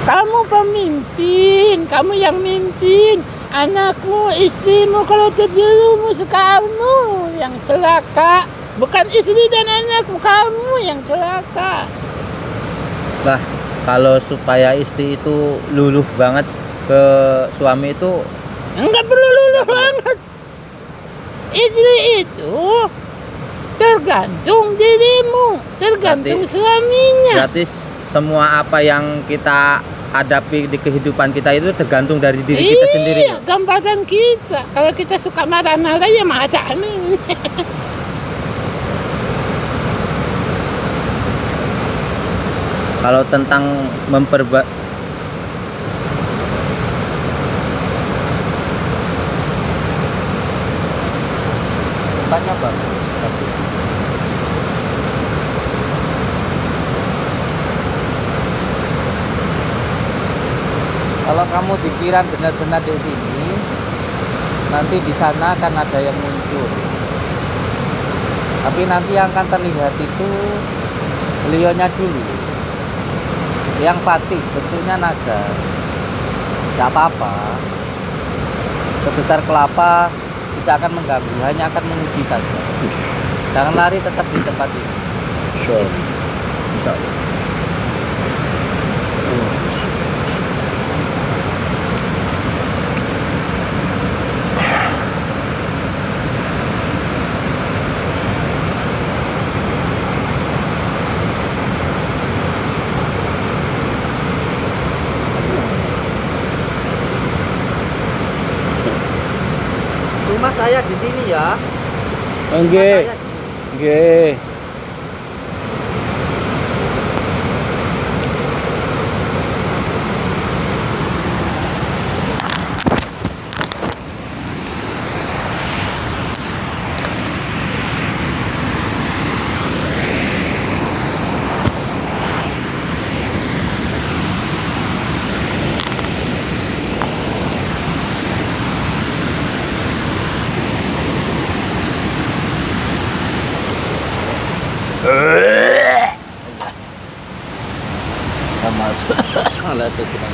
E: Kamu pemimpin, kamu yang mimpin. Anakmu, istrimu kalau terjerumus kamu yang celaka. Bukan istri dan anakmu, kamu yang celaka.
D: Lah, kalau supaya istri itu luluh banget ke suami itu
E: Enggak perlu luluh banget. Istri itu tergantung dirimu, tergantung suaminya.
D: berarti semua apa yang kita hadapi di kehidupan kita itu tergantung dari diri kita sendiri.
E: Iya, gambaran kita. Kalau kita suka marah-marah ya marah.
D: Kalau tentang
C: Tanya bang. Kalau kamu pikiran benar-benar di sini, nanti di sana akan ada yang muncul. Tapi nanti yang akan terlihat itu beliaunya dulu. Yang patih bentuknya naga. Tidak apa-apa. Sebesar kelapa tidak akan mengganggu, hanya akan menguji saja. Jangan lari, tetap di tempat ini.
B: Sure. Bisa.
C: Rumah saya di sini ya.
B: Oke. Oke.
C: Alah, itu cuma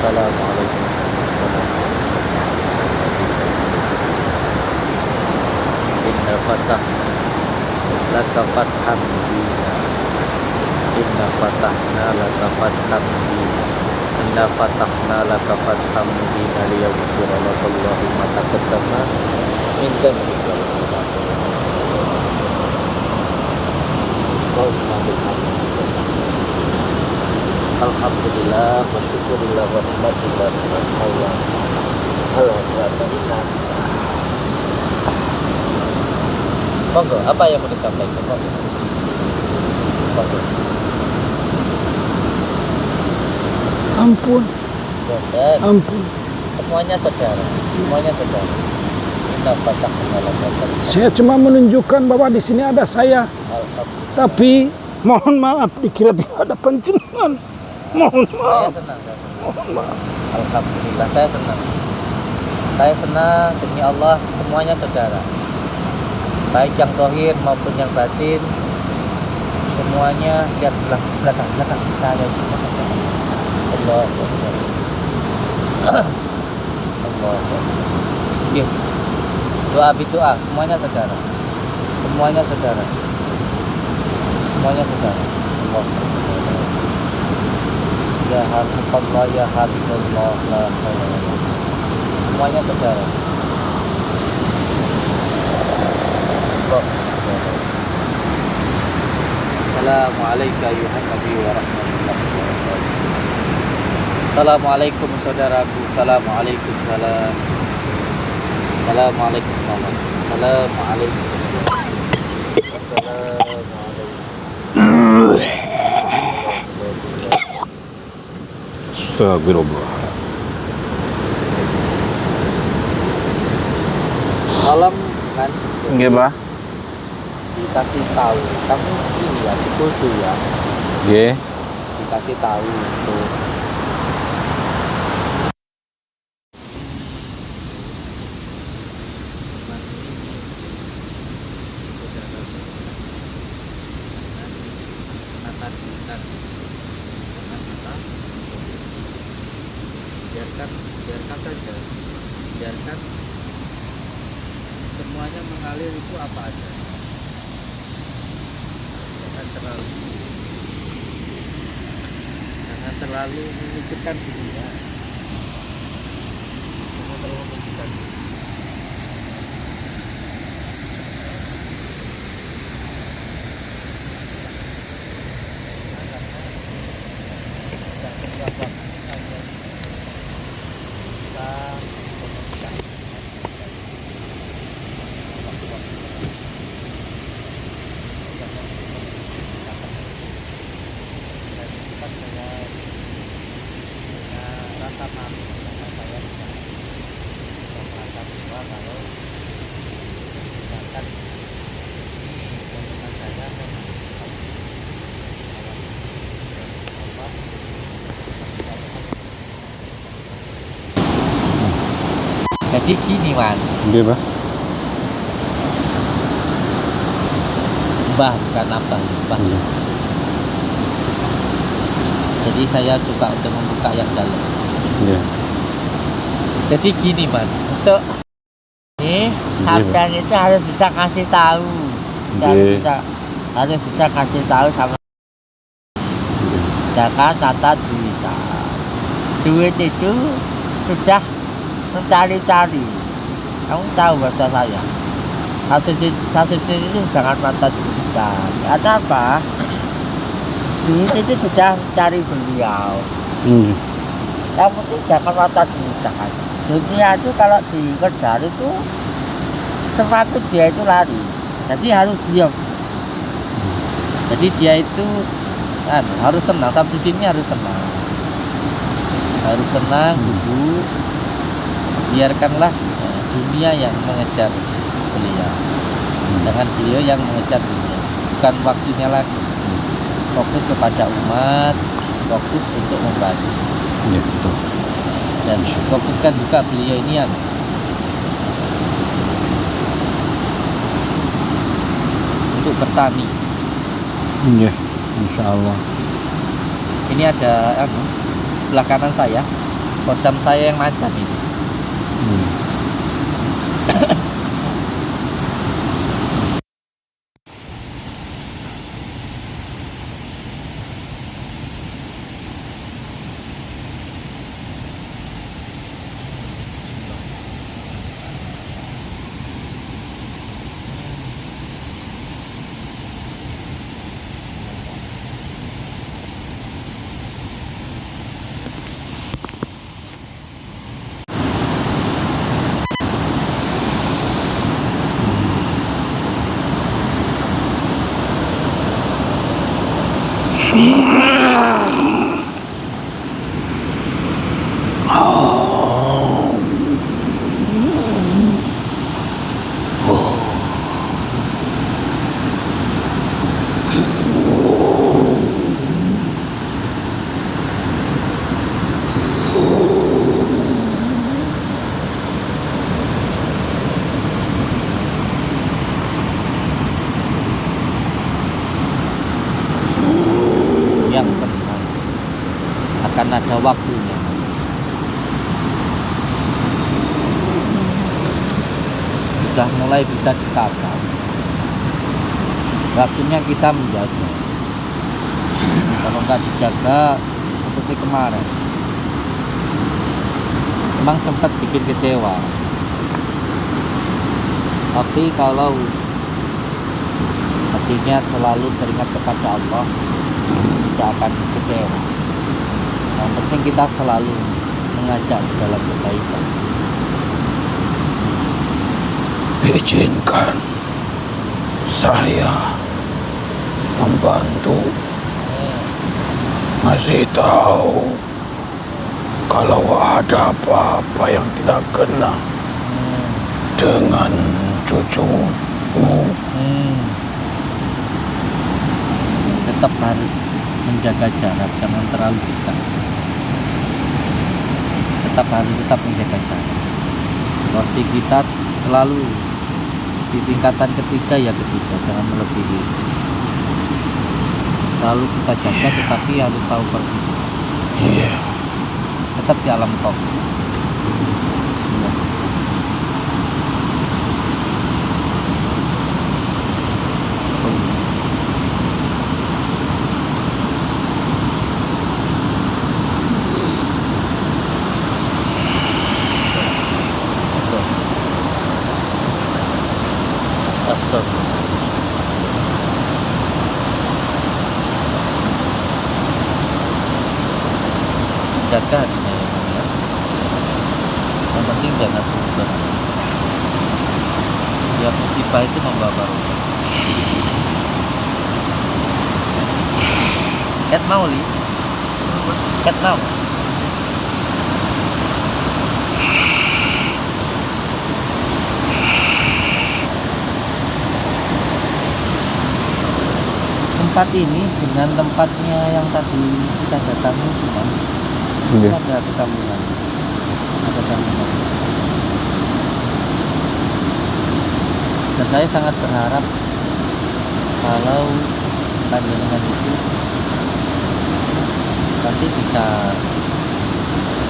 C: Assalamualaikum. Inna fatahna laka fatham mubina. Inna fatahna laka fatham mubina. Inna fatahna laka fatham mubina liyaghfira laka Allahu ma taqaddama min dhanbika wa ma ta'akhkhara. Alhamdulillah, bersyukurillah, wa nikmatillah, Allah. Alhamdulillah. Monggo, apa yang mau disampaikan? Monggo.
B: Ampun,
C: Dan
B: ampun.
C: semuanya saudara, semuanya saudara. Inna fatahna laka fatham.
B: Saya cuma menunjukkan bahwa di sini ada saya,
C: Alhamdulillah.
B: tapi mohon maaf dikira tidak ada panjenengan. Mohon
C: Saya
B: maaf.
C: senang, saya senang.
B: Mohon maaf.
C: Alhamdulillah, saya senang. Saya senang demi Allah, semuanya saudara. Baik yang zahir maupun yang batin, semuanya lihat belakang saya. Allah Akbar. Allah Akbar. Iya. Doa bidoa, semuanya saudara. Semuanya saudara. Semuanya saudara. Allah Akbar. Ya Habibullah, ya Habibullah, la haula wala quwwata. Semuanya saudara. Assalamualaikum warahmatullahi wabarakatuh. Assalamualaikum saudaraku. Assalamualaikum salam. Assalamualaikum salam. Assalamualaikum.
B: Astagfirullah.
C: Salam kan
B: Nggih, Pak.
C: dikasih tahu. Kamu ini ya dikutu ya.
B: Nggih.
C: Dikasih tahu tuh. Biarkan saja, biarkan semuanya mengalir itu apa aja, jangan terlalu memikirkan dunia, jangan terlalu memikirkan dunia. Jadi gini man,
B: Nggih, Pak.
C: Mbah bukan Abah, Mbah.
B: Iya.
C: Jadi saya coba untuk membuka yang dalam.
B: Iya.
C: Jadi gini man, untuk ini sampean itu harus bisa kasih tahu, harus bisa kasih tahu sama jangan tata duit itu sudah mencari-cari. Kamu tahu bahasa saya. Satu sisi itu jangan mata duitan. Ada apa? Duit itu sudah cari beliau. Yang penting jangan mata duitan. Dunia itu kalau dikejar itu semakin dia itu lari. Jadi harus diam. Jadi dia itu harus tenang. Sampai sini harus tenang. Harus tenang duduk. Biarkanlah dunia yang mengejar beliau, jangan beliau yang mengejar dunia. Bukan waktunya lagi. Fokus kepada umat, fokus untuk membantu.
B: Iya, betul.
C: Dan fokuskan juga beliau ini yang untuk bertani.
B: Iya, insya Allah.
C: Ini ada sebelah kanan saya, kodam saya yang macan ini. Yang tenang, akan ada waktunya. Sudah mulai bisa ditata. Waktunya kita menjaga. Kalau nggak dijaga, seperti kemarin. Memang sempat bikin kecewa. Tapi kalau hatinya selalu teringat kepada Allah, tidak akan kecewa. Yang penting kita selalu mengajak dalam kebaikan.
B: Izinkan saya membantu ngasih tahu kalau ada apa-apa yang tidak kena dengan cucumu.
C: Tetap harus menjaga jarak, jangan terlalu dekat. Tetap menjaga jarak. Porsi kita selalu di tingkatan ketiga ya ketiga, jangan melebihi. Selalu kita jaga, tetapi harus tahu porsi.
B: Iya.
C: Tetap di alam top. Jaga hatinya ya, Bang, ya. Yang penting jangan berubah. Ya, musibah itu membawa barokah. Cat mau li? Cat mau? Tempat ini dengan tempatnya yang tadi kita datangi cuma ada kesambungan. Dan saya sangat berharap kalau panjenengan itu nanti bisa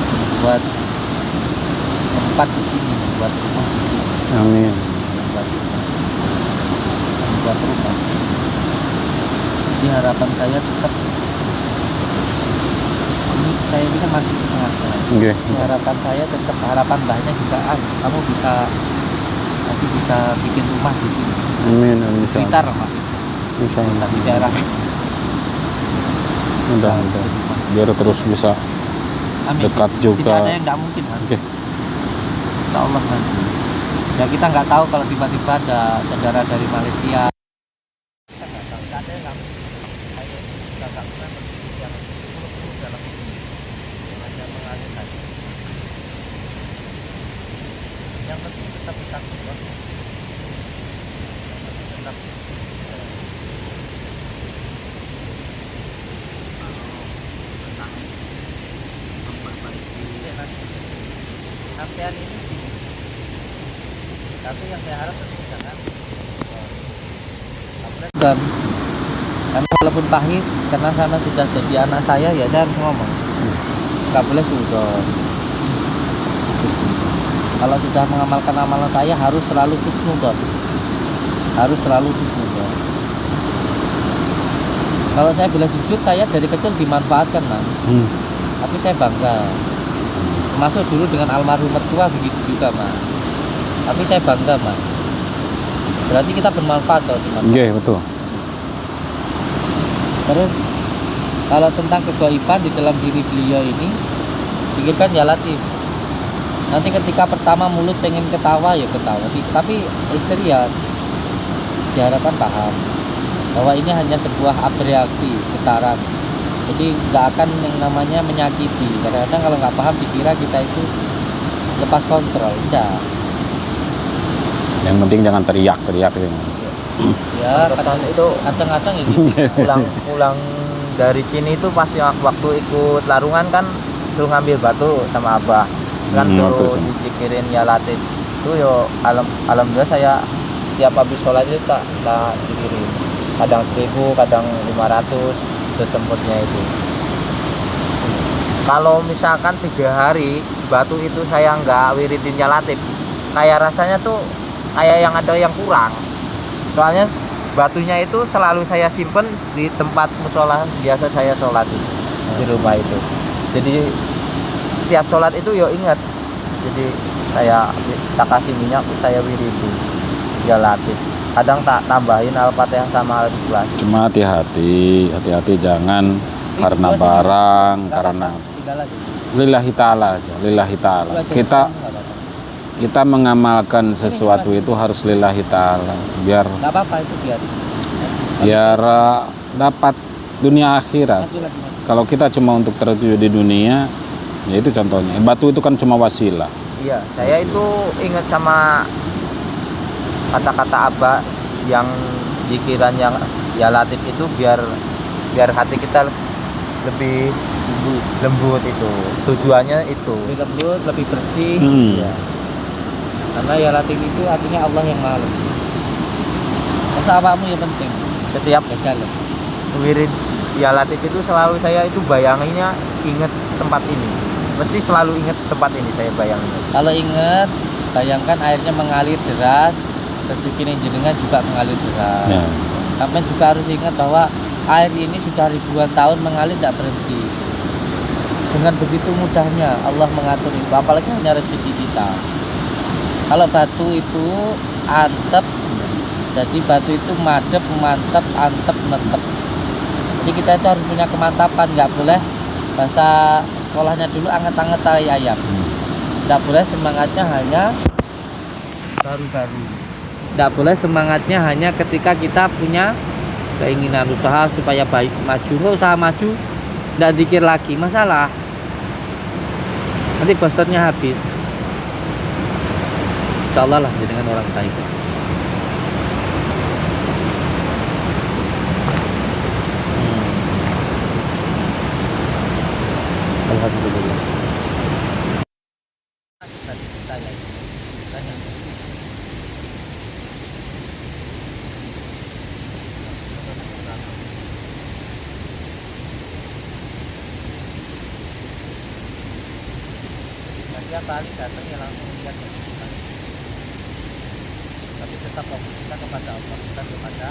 C: membuat tempat di sini, membuat rumah di sini.
B: Amin.
C: Membuat rumah. Jadi harapan saya tetap saya ini kan masih setengah jalan.
B: Oke.
C: Harapan saya tetap, harapan mbahnya juga kamu bisa nanti bisa bikin rumah di sini.
B: Amin. Amin.
C: Blitar Mas.
B: Insyaallah.
C: Di daerah
B: Mudah. Biar terus bisa
C: Amin.
B: dekat juga.
C: Tidak ada yang nggak mungkin Mas.
B: Oke.
C: Insya Allah Mas. Ya kita nggak tahu kalau tiba-tiba ada saudara dari Malaysia. Kita nggak tahu. Ada yang nggak mungkin. Kayak kita nggak pernah berpikir yang muluk-muluk dalam hidup. Hanya mengalir saja. Yang penting tetap bertakwa. Yang penting tetap sampean ini gini. Tapi yang saya harap tentu jangan dan karena walaupun pahit karena sama sudah jadi anak saya ya saya harus ngomong nggak boleh sudah. Kalau sudah mengamalkan amalan saya harus selalu husnudzon, harus selalu husnudzon. Kalau saya bilang jujur, saya dari kecil dimanfaatkan Mas, tapi saya bangga. Termasuk dulu dengan almarhum mertua begitu juga Mas, tapi saya bangga Mas. Berarti kita bermanfaat kalau dimanfaatkan.
B: Oke, betul.
C: Terus kalau tentang kegaiban di dalam diri beliau ini, pikirkan ya Latif. Nanti ketika pertama mulut pengen ketawa ya ketawa, tapi istri ya diharapkan paham bahwa ini hanya sebuah abreaksi, getaran. Jadi nggak akan yang namanya menyakiti. Kadang-kadang kalau nggak paham dikira kita itu lepas kontrol. Udah.
B: Yang penting jangan teriak-teriak ya.
C: Ya kadang-kadang itu.
D: pulang dari sini tuh pas waktu ikut larungan kan suruh ngambil batu sama abah kan suruh dipikirin ya Latif itu yo alhamdulillah saya tiap habis sholat itu tak dikirim kadang 1000 kadang 500 sesempatnya itu. Kalau misalkan 3 hari batu itu saya nggak wiridin ya Latif kayak rasanya tuh kayak yang ada yang kurang. Soalnya batunya itu selalu saya simpen di tempat musola biasa saya sholat itu. di rumah itu. Jadi setiap sholat itu yo ingat. Jadi saya tak kasih minyak, saya wiridi ya latih. Kadang tak tambahin Al-Fatihah sama Al-Ikhlas.
B: Cuma hati-hati jangan karena barang, karena lillahi ta'ala aja, lillahi ta'ala. Kita mengamalkan sesuatu itu harus lillahi ta'ala, biar
C: Nggak apa-apa itu
B: dapat dunia akhirat. Kalau kita cuma untuk tertuju di dunia, ya itu contohnya. Batu itu kan cuma wasilah.
D: Iya, saya itu ingat sama kata-kata Abah yang pikiran yang ya latif itu biar hati kita lebih lembut itu. Tujuannya itu.
C: lebih lembut, lebih bersih.
D: Ya.
C: Karena ya latif itu artinya Allah yang maha lembut. Masa apamu yang penting.
D: Setiap
C: Gagal.
D: wirid ya latif itu selalu saya itu bayanginnya ingat tempat ini. Mesti selalu ingat tempat ini saya bayangin.
C: Kalau ingat, bayangkan airnya mengalir deras, rezeki jenengan juga mengalir deras.
B: Ya.
C: Sampai juga harus ingat bahwa air ini sudah ribuan tahun mengalir tidak berhenti. Dengan begitu mudahnya Allah mengatur itu, apalagi hanya rezeki kita. Kalau batu itu antep, jadi batu itu madep, mantep, antep, netep. Jadi kita itu harus punya kemantapan, nggak boleh bahasa sekolahnya dulu anget-anget tai ayam. Nggak boleh semangatnya hanya baru-baru. Nggak boleh semangatnya hanya ketika kita punya keinginan usaha supaya baik maju. Nggak usaha maju, nggak dikir lagi masalah. Nanti posternya habis. Insya Allah lah dengan orang baik. Alhamdulillah. Setiap kali datang ya langsung lihat keputusan. Tapi tetap fokus kita kepada Allah, kita kepada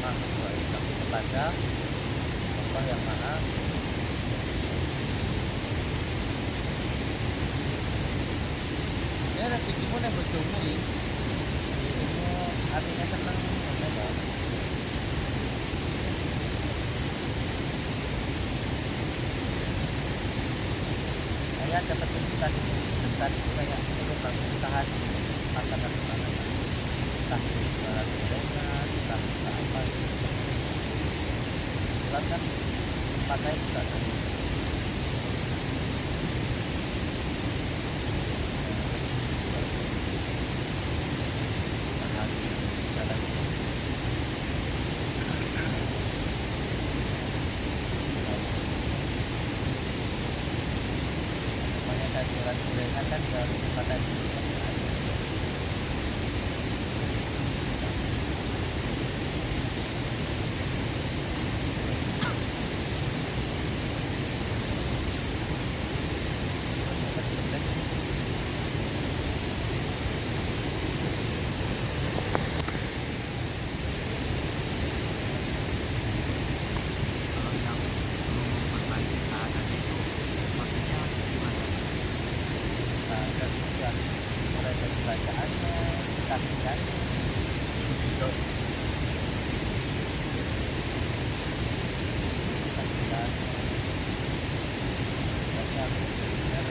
C: makhluk baik, tapi kepada Allah yang maha. Ini rezekimu yang berjumlah ini. Rezekimu artinya senang, ya. Saya dapat tuntutan itu kayak lubang usaha makanan makanan, entah jualan gorengan, entah apa. Jelas kan? Pakai juga kan. Jualan gorengan kan baru pada mulai dari bacaannya, saksikan, video, saksikan, baca benar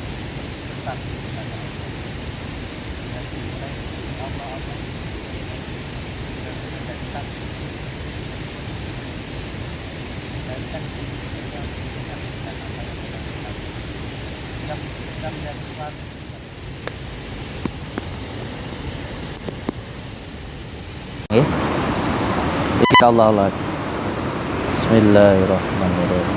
C: tentang kepada Allah. Dan dimulai Allah dan menjadi saksi. Dan kan kita menyaksikan apa yang kita lakukan. Kita melihat sesuatu. Insyaallah. Bismillahirrahmanirrahim.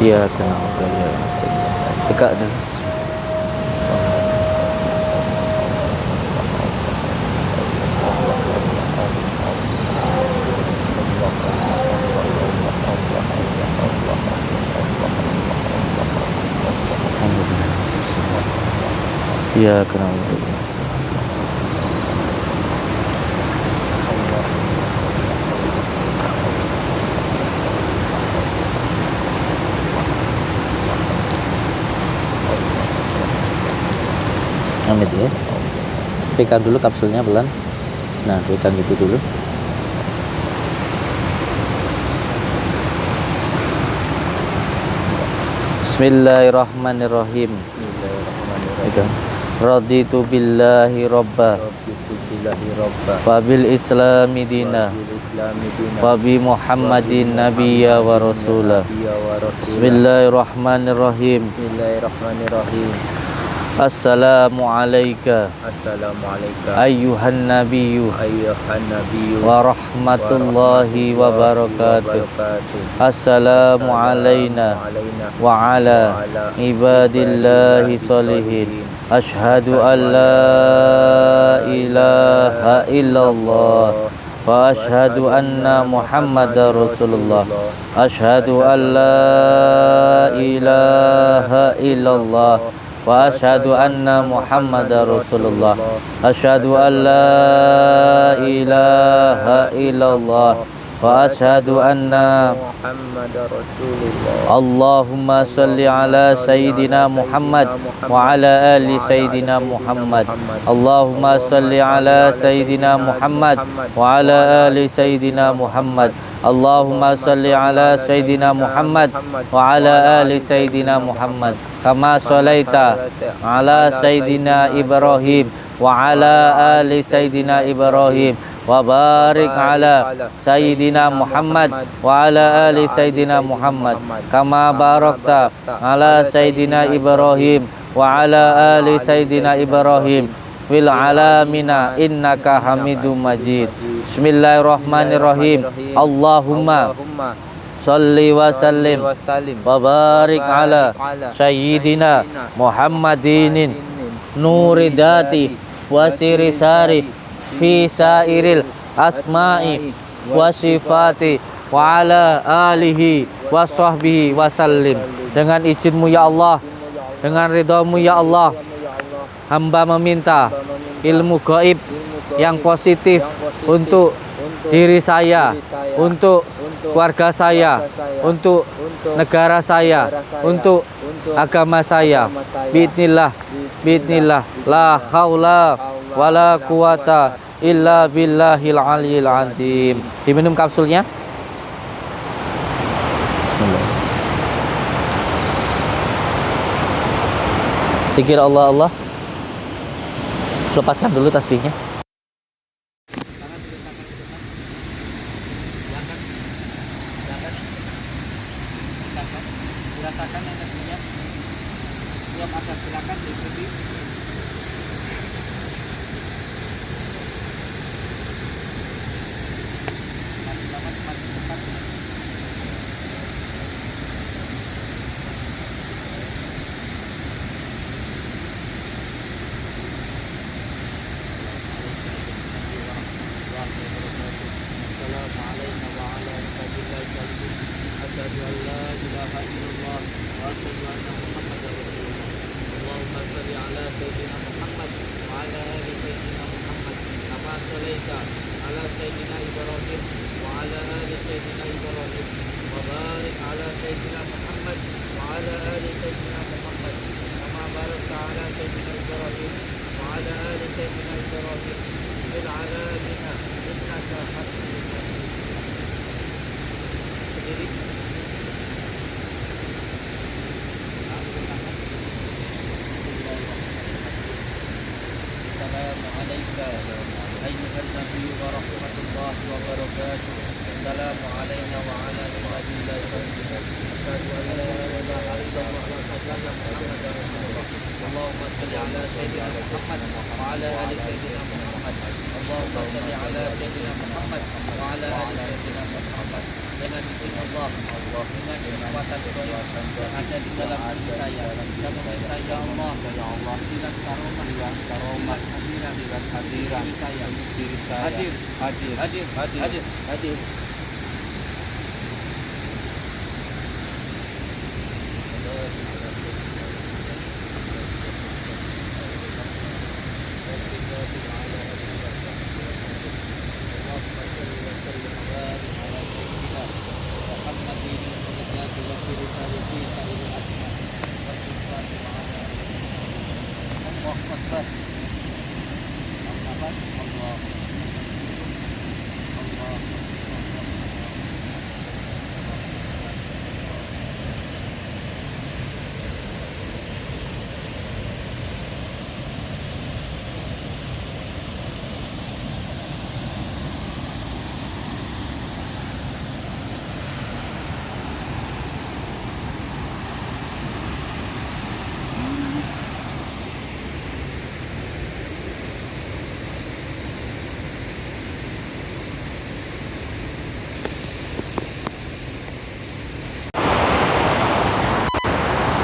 C: Iya kenapa ya. Tegak deh. Iya kenapa. Amit ya. Tekan dulu kapsulnya pelan. Nah, tekan gitu dulu. Bismillahirrahmanirrahim. Itu. Raditu billahi robba wa bil islami dina wa bi muhammadin nabiyya wa rasula. Bismillahirrahmanirrahim. Assalamu alayka ayyuhan nabiyyu wa rahmatullahi wa barakatuh. Assalamu alayna wa ala ibadillahi salihin. Ashhadu an la ilaha illallah wa ashhadu anna muhammadar rasulullah. Ashhadu an la ilaha illallah wa ashhadu anna muhammadar rasulullah. Ashhadu an la ilaha illallah wa ashhadu anna muhammadar rasulullah. Allahumma salli ala sayyidina Muhammad wa ala ali sayyidina Muhammad. Allahumma salli ala sayyidina Muhammad wa ala ali sayyidina Muhammad. Allahumma salli ala sayyidina Muhammad wa ala ali sayyidina Muhammad. Kama shalaita ala sayyidina Ibrahim wa ala ali sayyidina Ibrahim. Wa barik ala sayyidina Muhammad wa ala ali sayyidina Muhammad. Kama barakta ala sayyidina Ibrahim wa ala ali sayyidina Ibrahim fil alamina innaka Hamidum Majid. Bismillahirrahmanirrahim. Allahumma salli wa sallim wa barik ala sayyidina Muhammadin nuridati wa sirisari fi sairil asma'i wa sifati wa ala alihi wa sahbihi wa sallim. Dengan izinmu ya Allah, dengan ridhamu ya Allah, hamba meminta ilmu gaib yang positif untuk diri saya, untuk keluarga saya, untuk negara saya, untuk agama saya. Bismillah, bismillah, la haula wala quwata illa billahil aliyil azim. Diminum kapsulnya. Bismillah. Zikir Allah Allah. Lepaskan dulu tasbihnya. Rasakan energinya. Belum ada, silakan diikuti. Allahumma salli ala sayyidina Muhammad wa ala ali sayyidina Muhammad. Allahumma shalli ala sayyidina Muhammad wa ala ali sayyidina Muhammad. Dengan izin Allah, dengan kekuatan yang ada di dalam hati saya, dan meminta ya Allah, dengan karomah hadiran diri saya, hadir.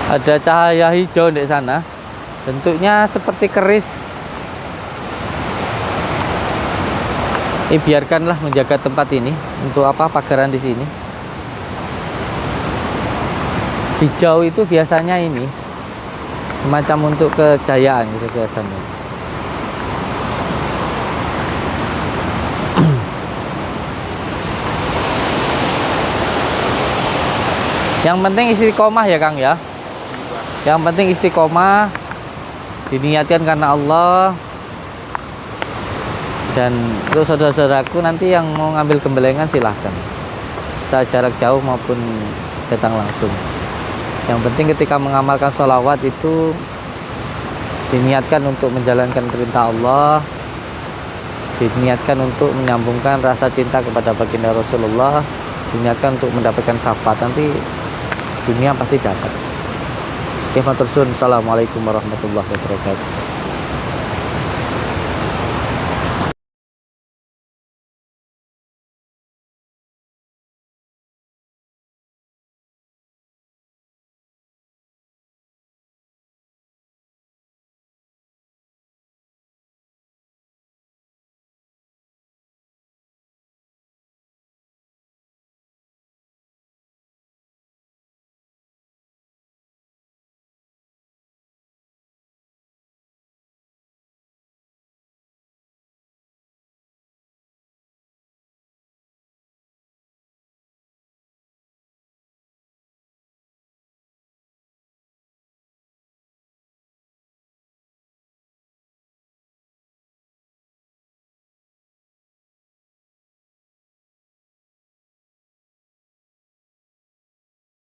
C: Ada cahaya hijau di sana, bentuknya seperti keris. Biarkanlah menjaga tempat ini. Untuk apa pagaran di sini? Hijau itu biasanya ini semacam untuk kejayaan gitu biasanya. Yang penting istiqomah ya Kang ya. Yang penting istiqomah, diniatkan karena Allah. Dan untuk saudara-saudaraku nanti yang mau ngambil gembelengan silahkan, bisa jarak jauh maupun datang langsung. Yang penting ketika mengamalkan sholawat itu diniatkan untuk menjalankan perintah Allah, diniatkan untuk menyambungkan rasa cinta kepada baginda Rasulullah, diniatkan untuk mendapatkan syafaat, nanti dunia pasti dapat. Assalamualaikum warahmatullahi wabarakatuh.